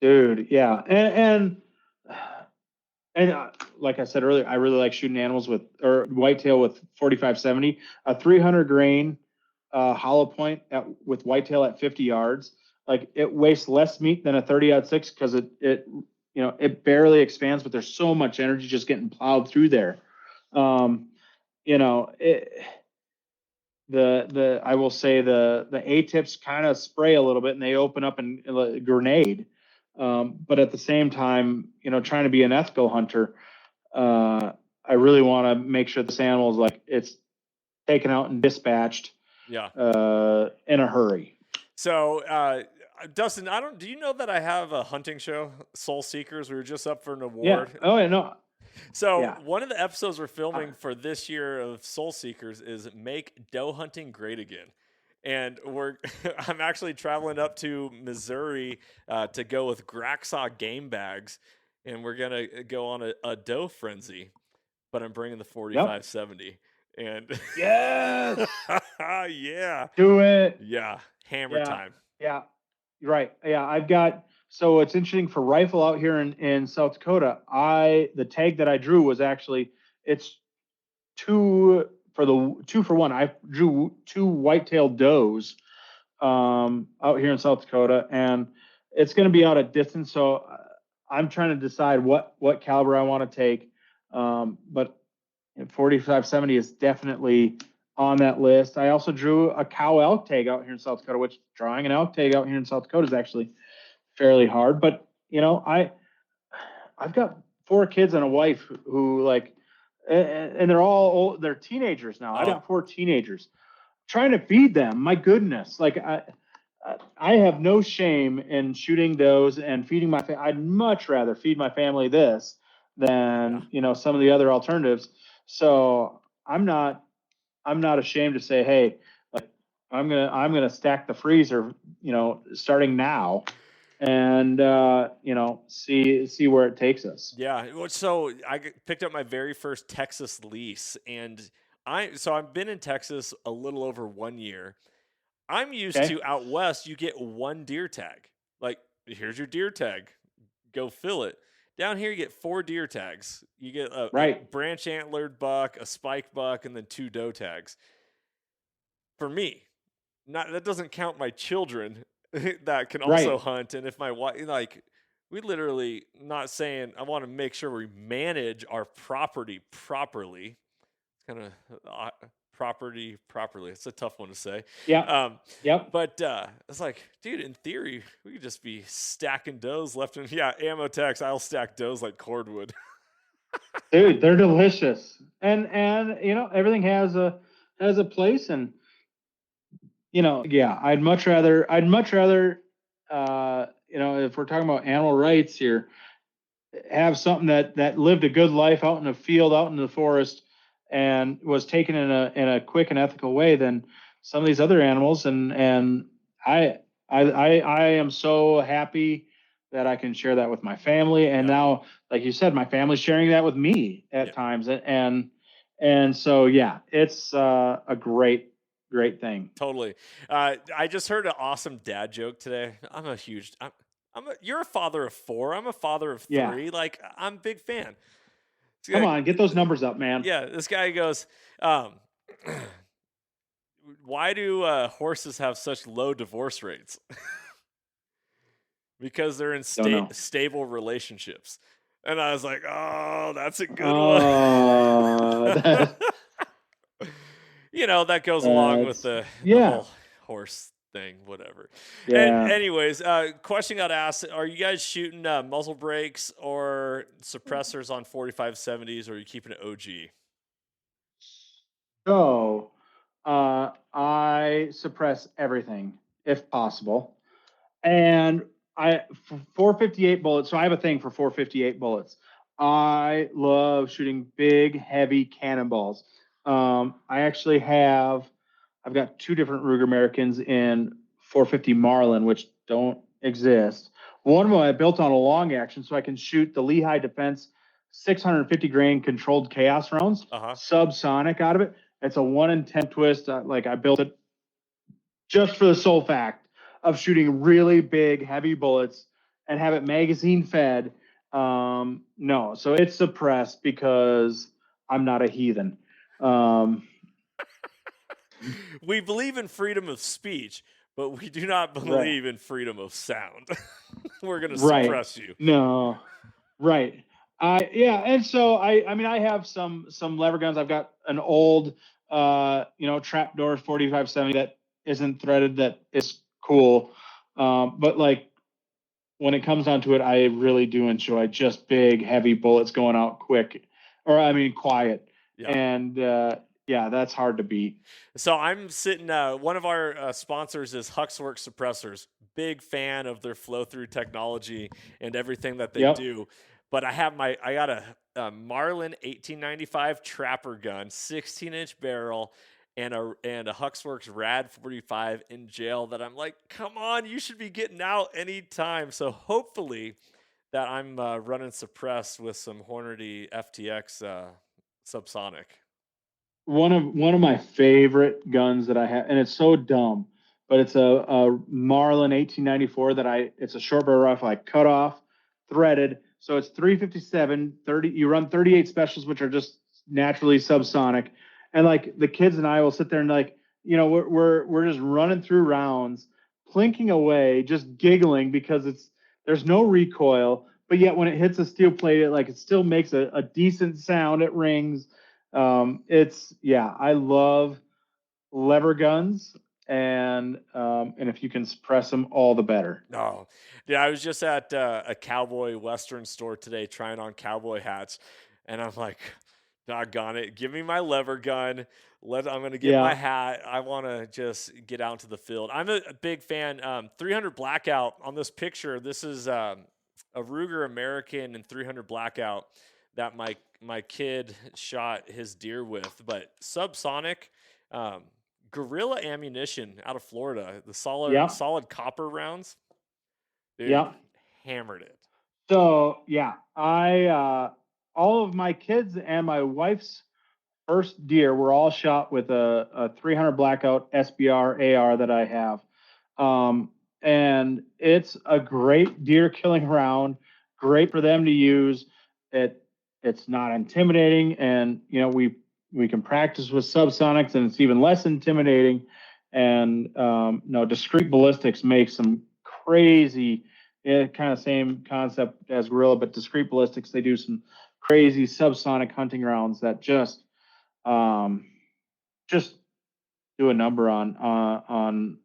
Dude, yeah. And like I said earlier, I really like shooting animals or whitetail with 45-70, a 300 grain hollow point with whitetail at 50 yards. Like, it wastes less meat than a 30-06 because it barely expands, but there's so much energy just getting plowed through there. I will say the A-tips kind of spray a little bit and they open up and a grenade. But at the same time, trying to be an ethical hunter, I really want to make sure this animal is like it's taken out and dispatched. Yeah. In a hurry. So, Dustin, do you know that I have a hunting show, Soul Seekers? We were just up for an award. Yeah. Oh, yeah, no. So one of the episodes we're filming for this year of Soul Seekers is Make Doe Hunting Great Again. And I'm actually traveling up to Missouri to go with Graxaw game bags, and we're going to go on a doe frenzy, but I'm bringing the 45-70. And yes, yeah, do it. Yeah, hammer time. Yeah, right. Yeah, so it's interesting for rifle out here in South Dakota. The tag that I drew was actually it's 2 for 1. I drew 2 white-tailed does out here in South Dakota, and it's going to be out at distance. So I'm trying to decide what caliber I want to take. But 45-70 is definitely on that list. I also drew a cow elk tag out here in South Dakota, which drawing an elk tag out here in South Dakota is actually fairly hard. But I've got 4 kids and a wife who and they're all old, they're teenagers now. I got 4 teenagers trying to feed them. My goodness, I have no shame in shooting does and feeding my family. I'd much rather feed my family this than some of the other alternatives. So I'm not ashamed to say, hey, I'm gonna stack the freezer, starting now, and see where it takes us. Yeah. So I picked up my very first Texas lease, and I've been in Texas a little over 1 year. I'm used to out west, you get 1 deer tag. Like, here's your deer tag, go fill it. Down here, you get 4 deer tags. You get a branch antlered buck, a spike buck, and then 2 doe tags. For me, that doesn't count my children that can also hunt. And if my wife, we literally, not saying, I want to make sure we manage our property properly. Kind of property properly. It's a tough one to say. Yeah. But it's like, dude, in theory, we could just be stacking does left and ammo tax. I'll stack does like cordwood. Dude, they're delicious, and everything has a place, and I'd much rather if we're talking about animal rights here, have something that lived a good life out in the field, out in the forest, and was taken in a quick and ethical way than some of these other animals. And I am so happy that I can share that with my family. And now, like you said, my family's sharing that with me at times. And so, it's a great thing. Totally. I just heard an awesome dad joke today. You're a father of 4. I'm a father of 3. Yeah. I'm a big fan. Come on, get those numbers up, man. Yeah, this guy goes, why do horses have such low divorce rates? Because they're in stable relationships. And I was like, oh, that's a good one. That goes along with the whole horse thing, whatever. Yeah. And anyways, question got asked, are you guys shooting muzzle brakes or suppressors on 45-70s, or are you keeping it OG? So I suppress everything if possible. And for 458 bullets. So I have a thing for 458 bullets. I love shooting big, heavy cannonballs. I've got two different Ruger Americans in 450 Marlin, which don't exist. One of them I built on a long action, so I can shoot the Lehigh Defense 650 grain controlled chaos rounds, subsonic out of it. It's a 1 in 10 twist. I built it just for the sole fact of shooting really big, heavy bullets and have it magazine fed. No, so it's suppressed because I'm not a heathen. We believe in freedom of speech, but we do not believe in freedom of sound. We're going to suppress you. No, right. And so I have some lever guns. I've got an old, trapdoor 4570 that isn't threaded, that is cool. But like when it comes down to it, I really do enjoy just big, heavy bullets going out quick, quiet. Yeah. And that's hard to beat. So I'm sitting, one of our sponsors is Huxwrx Suppressors. Big fan of their flow-through technology and everything that they do. But I got a Marlin 1895 trapper gun, 16-inch barrel, and a Huxwrx Rad 45 in jail that I'm like, come on, you should be getting out anytime. So hopefully that I'm running suppressed with some Hornady FTX subsonic. One of my favorite guns that I have, and it's so dumb, but it's a Marlin 1894 it's a short barrel rifle. I cut off, threaded, so it's 357, 30. You run 38 specials, which are just naturally subsonic, and like the kids and I will sit there and we're just running through rounds, plinking away, just giggling because there's no recoil, but yet when it hits a steel plate, it still makes a decent sound. It rings. I love lever guns, and if you can suppress them, all the better. No, I was just at a cowboy Western store today trying on cowboy hats, and I'm like, doggone it, give me my lever gun. I'm going to get my hat. I want to just get out into the field. I'm a big fan. 300 Blackout on this picture. This is a Ruger American and 300 Blackout that my kid shot his deer with, but subsonic, Gorilla ammunition out of Florida, the solid copper rounds. Dude, hammered it. So all of my kids and my wife's first deer were all shot with a 300 Blackout SBR AR that I have. And it's a great deer killing round, great for them to use. It's not intimidating, and we can practice with subsonics, and it's even less intimidating. And discrete ballistics makes some crazy, kind of same concept as Gorilla, but discrete ballistics, they do some crazy subsonic hunting rounds that just do a number on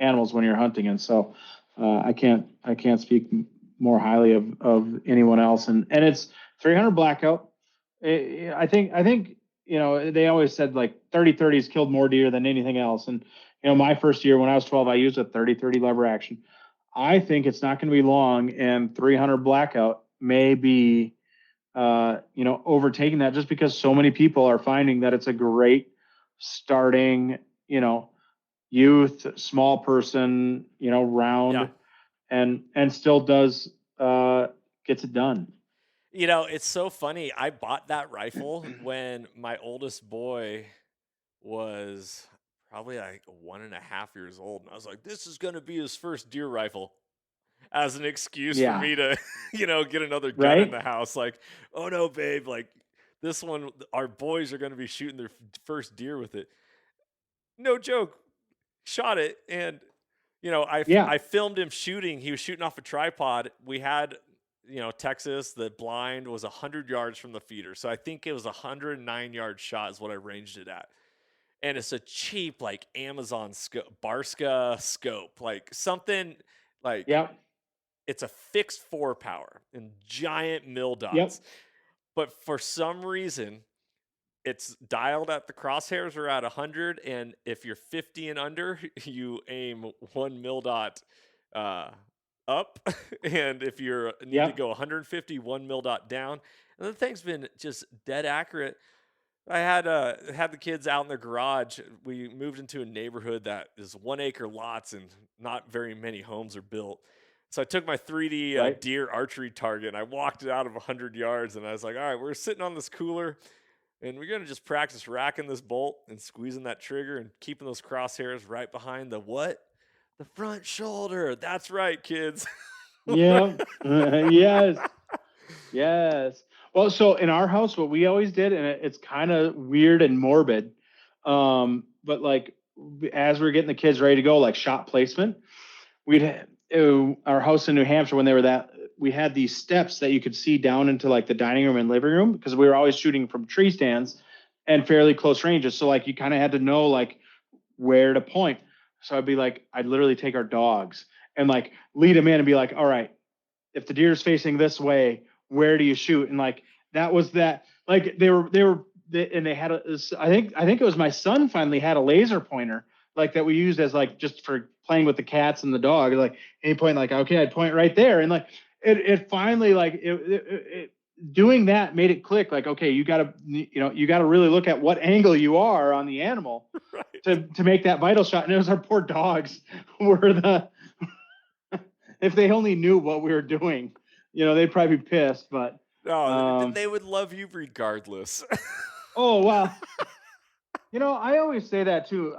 animals when you're hunting. And so I can't speak more highly of anyone else. And it's 300 Blackout. I think they always said like 30-30s killed more deer than anything else. And my first year when I was 12, I used a 30-30 lever action. I think it's not going to be long, and 300 Blackout may be overtaking that, just because so many people are finding that it's a great starting youth, small person round, and still gets it done. It's so funny. I bought that rifle when my oldest boy was probably like 1.5 years old. And I was like, this is going to be his first deer rifle, as an excuse for me to, get another gun in the house. Like, oh no, babe, like this one, our boys are going to be shooting their first deer with it. No joke. Shot it. And, I filmed him shooting. He was shooting off a tripod. We had, Texas, the blind was 100 yards from the feeder. So I think it was 109-yard shot is what I ranged it at. And it's a cheap, like Amazon scope, Barska scope, like something like, it's a fixed 4-power and giant mil dots. But for some reason, it's dialed at the crosshairs are at 100. And if you're 50 and under, you aim 1 mil dot up, and if you need to Yep. go 150, 1 mil dot down. And the thing's been just dead accurate. I had the kids out in their garage. We moved into a neighborhood that is 1 acre lots and not very many homes are built. So I took my 3D Right. deer archery target and I walked it out of 100 yards and I was like, all right, we're sitting on this cooler and we're going to just practice racking this bolt and squeezing that trigger and keeping those crosshairs right behind the what? The front shoulder. That's right, kids. Yeah. Yes. Yes. Well, so in our house, what we always did, and it's kind of weird and morbid, but like as we are getting the kids ready to go, like shot placement, our house in New Hampshire when we had these steps that you could see down into like the dining room and living room because we were always shooting from tree stands and fairly close ranges. So like you kind of had to know like where to point. So I'd literally take our dogs and like lead them in and be like, all right, if the deer's facing this way, where do you shoot? And like that was that. Like they had I think it was my son finally had a laser pointer like that we used as like just for playing with the cats and the dog. Like any point, like okay, I'd point right there, and like it finally like it doing that made it click. Like okay, you gotta really look at what angle you are on the animal Right. to make that vital shot. And it was our poor dogs were the if they only knew what we were doing, they'd probably be pissed, but No, they would love you regardless. oh, wow. I always say that too.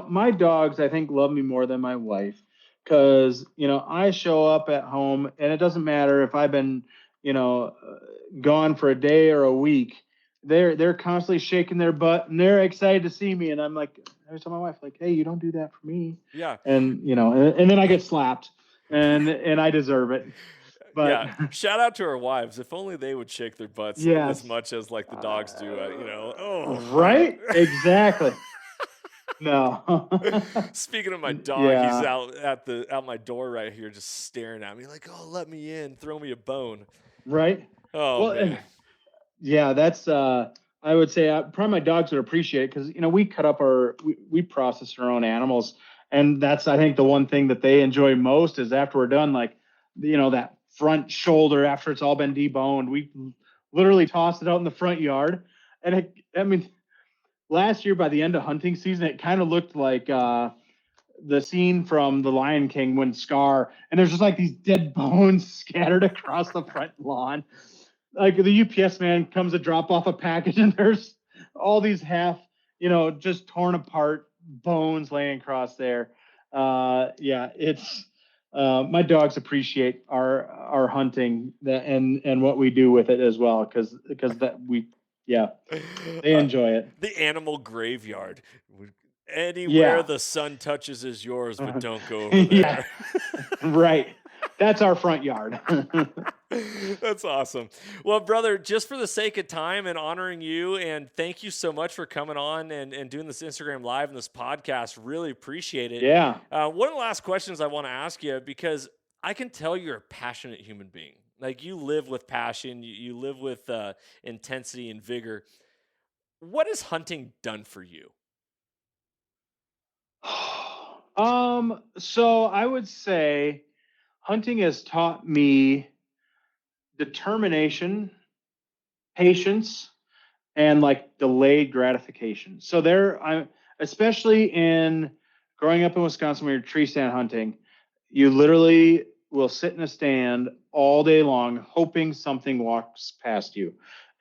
My dogs, I think, love me more than my wife because, I show up at home and it doesn't matter if I've been, gone for a day or a week. They're constantly shaking their butt and they're excited to see me. And I'm like, I tell my wife, like, hey, you don't do that for me. Yeah. And, and then I get slapped and I deserve it. But yeah, shout out to our wives. If only they would shake their butts yes. as much as like the dogs do. Right? Exactly. No. Speaking of my dog, Yeah. he's out my door right here, just staring at me like, "Oh, let me in, throw me a bone." Right. Oh Well, man. Yeah, that's I would say probably my dogs would appreciate it because we cut up we process our own animals, and that's I think the one thing that they enjoy most is after we're done, like that front shoulder after it's all been deboned, we literally toss it out in the front yard, and last year by the end of hunting season, it kind of looked like the scene from The Lion King when Scar, and there's just like these dead bones scattered across the front lawn. Like the UPS man comes to drop off a package and there's all these half, just torn apart bones laying across there. Yeah, it's my dogs appreciate our hunting and what we do with it as well because they enjoy it. The animal graveyard. Anywhere Yeah. the sun touches is yours, but don't go over there. Yeah. Right. That's our front yard. That's awesome. Well, brother, just for the sake of time and honoring you, and thank you so much for coming on and doing this Instagram Live and this podcast. Really appreciate it. Yeah. One of the last questions I want to ask you, because I can tell you're a passionate human being. Like you live with passion, you live with intensity and vigor. What has hunting done for you? So I would say hunting has taught me determination, patience, and like delayed gratification. So especially in growing up in Wisconsin, when you're tree stand hunting, you literally will sit in a stand all day long, hoping something walks past you.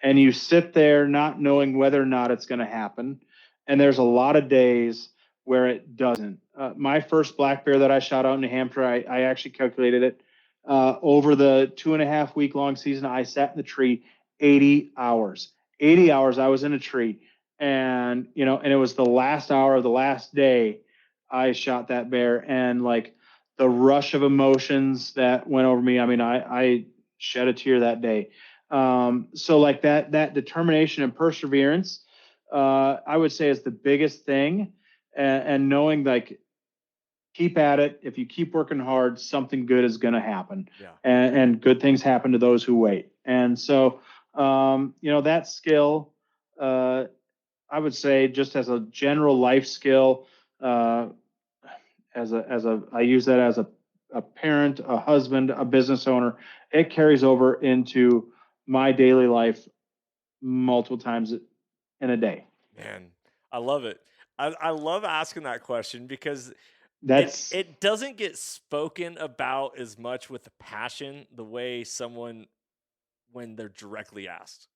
And you sit there not knowing whether or not it's going to happen. And there's a lot of days where it doesn't. My first black bear that I shot out in New Hampshire, I actually calculated it. Over the 2.5 week long season, I sat in the tree 80 hours. 80 hours I was in a tree. And, and it was the last hour of the last day I shot that bear. And like the rush of emotions that went over me, I mean, I shed a tear that day. So like that determination and perseverance, I would say is the biggest thing. And knowing like, keep at it. If you keep working hard, something good is going to happen. Yeah. And good things happen to those who wait. And so, that skill, I would say just as a general life skill, I use that as a parent, a husband, a business owner. It carries over into my daily life multiple times in a day. Man, I love it. I love asking that question because That's it doesn't get spoken about as much with the passion the way someone when they're directly asked.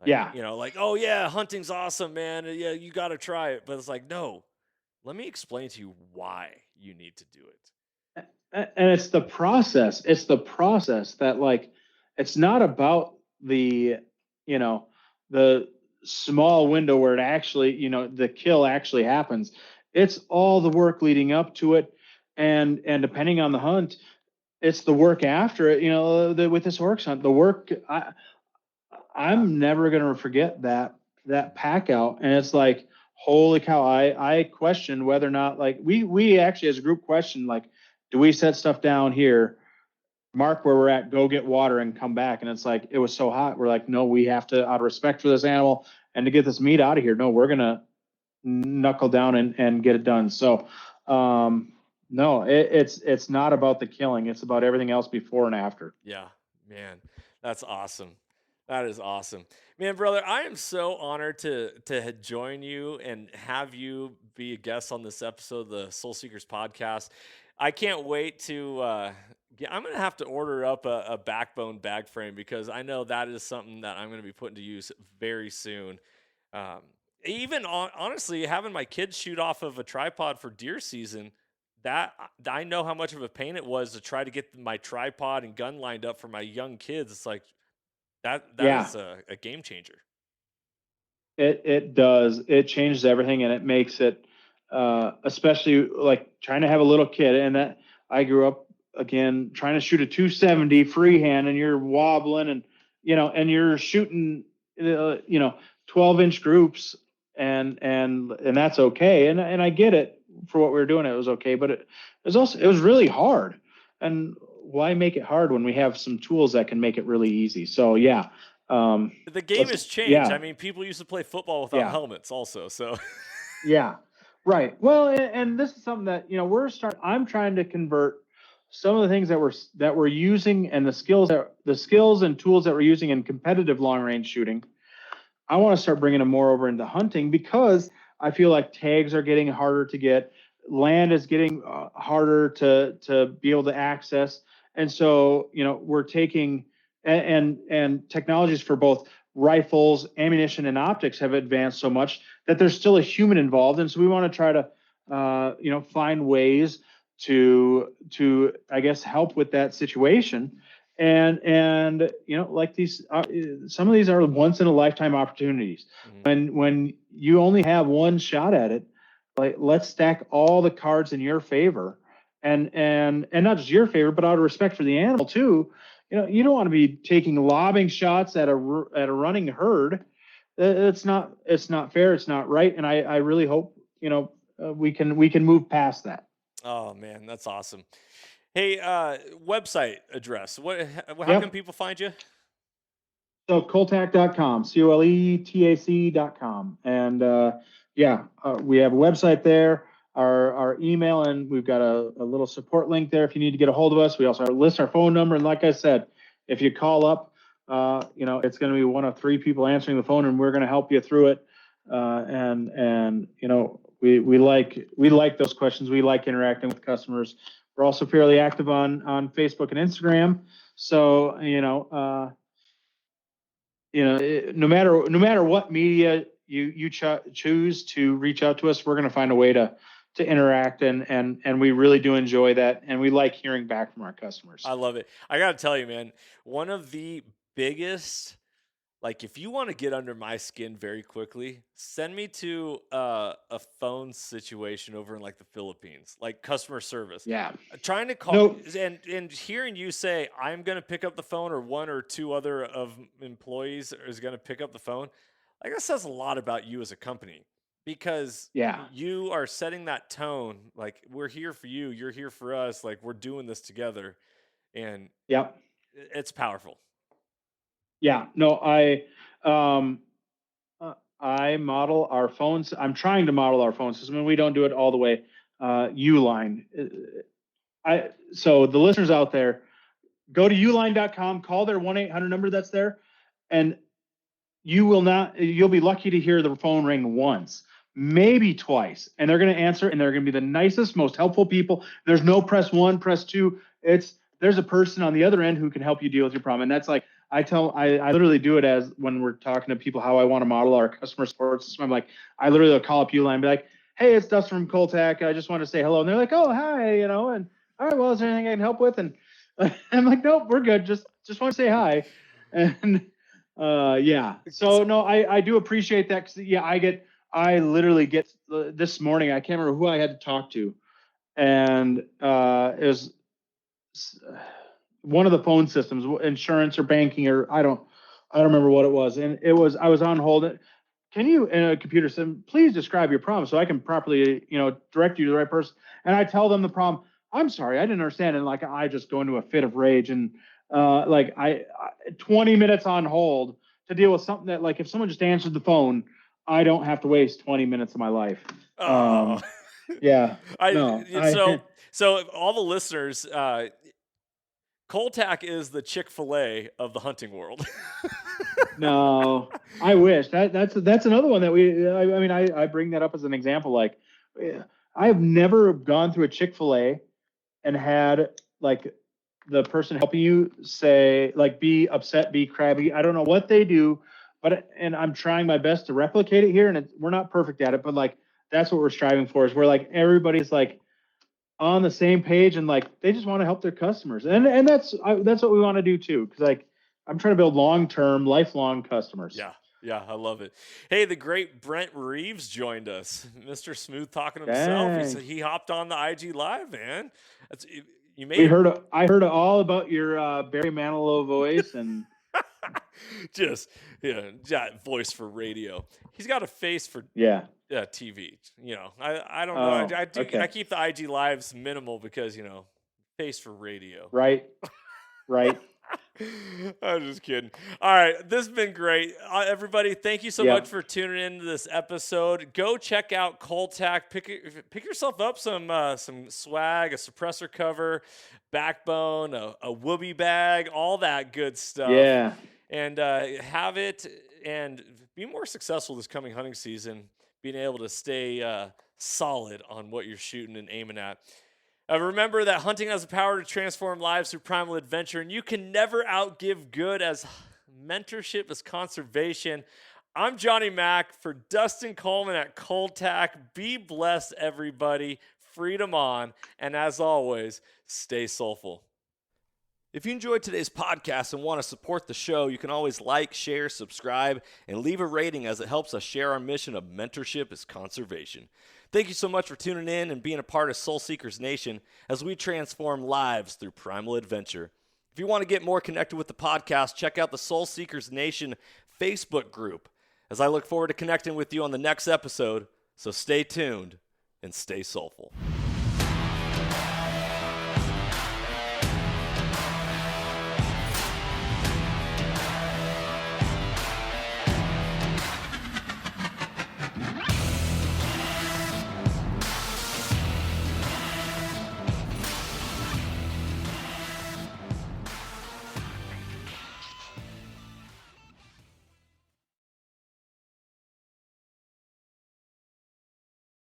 yeah. Like, oh yeah, hunting's awesome, man. Yeah, you got to try it. But it's like, no, let me explain to you why you need to do it. And it's the process. It's the process that, like, it's not about the, the small window where it actually, the kill actually happens. It's all the work leading up to it. And depending on the hunt, it's the work after it, with this oryx hunt, the work, I'm never going to forget that pack out. And it's like, holy cow, I questioned whether or not, like, we actually as a group questioned, like, do we set stuff down here, mark where we're at, go get water and come back? And it's like, it was so hot. We're like, no, we have to, out of respect for this animal and to get this meat out of here, no, we're going to knuckle down and get it done. So, no, it's not about the killing. It's about everything else before and after. Yeah, man, that's awesome. That is awesome, man, brother. I am so honored to join you and have you be a guest on this episode of the Soul Seekers podcast. I can't wait to. I'm gonna have to order up a backbone bag frame because I know that is something that I'm gonna be putting to use very soon. Even honestly, having my kids shoot off of a tripod for deer season, that I know how much of a pain it was to try to get my tripod and gun lined up for my young kids. It's like that Yeah. is a game changer. It does. It changes everything, and it makes it, especially like trying to have a little kid. And that I grew up again trying to shoot a 270 freehand, and you're wobbling, and and you're shooting, 12-inch groups, and that's okay. And I get it for what we were doing. It was okay, but it was really hard. And why make it hard when we have some tools that can make it really easy? So yeah. The game has changed. Yeah. I mean, people used to play football without helmets also. So yeah, right. Well, and this is something that, I'm trying to convert some of the things that we're using, and the skills and tools that we're using in competitive long range shooting. I want to start bringing them more over into hunting, because I feel like tags are getting harder to get, land is getting harder to be able to access. And so, we're taking, and technologies for both rifles, ammunition, and optics have advanced so much that there's still a human involved. And so we want to try to, find ways to, I guess, help with that situation. And like these, some of these are once in a lifetime opportunities. When you only have one shot at it, like, let's stack all the cards in your favor, and not just your favor, but out of respect for the animal too. You don't want to be taking lobbing shots at a running herd. It's not fair. It's not right. And I really hope, we can move past that. Oh man, that's awesome. Hey, website address. How can people find you? So Cole-TAC.com, COLETAC.com. And we have a website there, our email, and we've got a little support link there if you need to get a hold of us. We also list our phone number. And like I said, if you call up, it's going to be one of 3 people answering the phone, and we're going to help you through it. We like those questions. We like interacting with customers. We're also fairly active on Facebook and Instagram. So, no matter what media you choose to reach out to us, we're going to find a way to interact, and we really do enjoy that, and we like hearing back from our customers. I love it. I got to tell you, man, one of the biggest, like, if you want to get under my skin very quickly, send me to a phone situation over in like the Philippines, like customer service. Yeah. Trying to call and hearing you say, I'm going to pick up the phone, or 1 or 2 other of employees is going to pick up the phone. Like, that says a lot about you as a company, because you are setting that tone. Like, we're here for you. You're here for us. Like, we're doing this together. And it's powerful. Yeah, no, I model our phones. I'm trying to model our phone system, and we don't do it all the way. Uline. So the listeners out there, go to uline.com, call their 1-800 number that's there, and you'll be lucky to hear the phone ring once, maybe twice, and they're going to answer, and they're going to be the nicest, most helpful people. There's no press 1, press 2. There's a person on the other end who can help you deal with your problem. And that's like, I literally do it as when we're talking to people how I want to model our customer support system. I'm like, I literally will call up Uline and be like, hey, it's Dustin from Cole-TAC. I just want to say hello. And they're like, oh, hi, and all right, well, is there anything I can help with? And I'm like, nope, we're good. Just want to say hi. And yeah. So no, I do appreciate that. 'Cause yeah, I literally get this morning, I can't remember who I had to talk to. And it was one of the phone systems, insurance or banking, or I don't remember what it was. And I was on hold. Can you, in a computer system, please describe your problem so I can properly, direct you to the right person? And I tell them the problem. I'm sorry, I didn't understand. And like, I just go into a fit of rage, and like I 20 minutes on hold to deal with something that, like, if someone just answered the phone, I don't have to waste 20 minutes of my life. Yeah. So all the listeners, Cole-TAC is the Chick-fil-A of the hunting world. No, I wish that's another one that I bring that up as an example. Like, I have never gone through a Chick-fil-A and had like the person helping you say, like, be upset, be crabby. I don't know what they do, and I'm trying my best to replicate it here, and we're not perfect at it, but like, that's what we're striving for, is where like everybody's like on the same page, and like they just want to help their customers, and that's what we want to do too, because like I'm trying to build long-term, lifelong customers. Yeah, I love it. Hey, the great Brent Reeves joined us, Mr. Smooth talking himself. He hopped on the IG Live, man. I heard all about your Barry Manilow voice, and just that voice for radio. He's got a face for TV. I don't know. I keep the IG Lives minimal because face for radio. Right. I'm just kidding. All right, this has been great. Everybody, thank you so much for tuning into this episode. Go check out Cole-TAC. Pick yourself up some swag, a suppressor cover, backbone, a whoopee bag, all that good stuff. Yeah. And have it and be more successful this coming hunting season, being able to stay solid on what you're shooting and aiming at. Remember that hunting has the power to transform lives through primal adventure, and you can never outgive good, as mentorship is conservation. I'm Johnny Mack for Dustin Coleman at Cole-TAC. Be blessed, everybody. Freedom on. And as always, stay soulful. If you enjoyed today's podcast and want to support the show, you can always like, share, subscribe, and leave a rating, as it helps us share our mission of mentorship is conservation. Thank you so much for tuning in and being a part of Soul Seekers Nation as we transform lives through primal adventure. If you want to get more connected with the podcast, check out the Soul Seekers Nation Facebook group, as I look forward to connecting with you on the next episode. So stay tuned and stay soulful.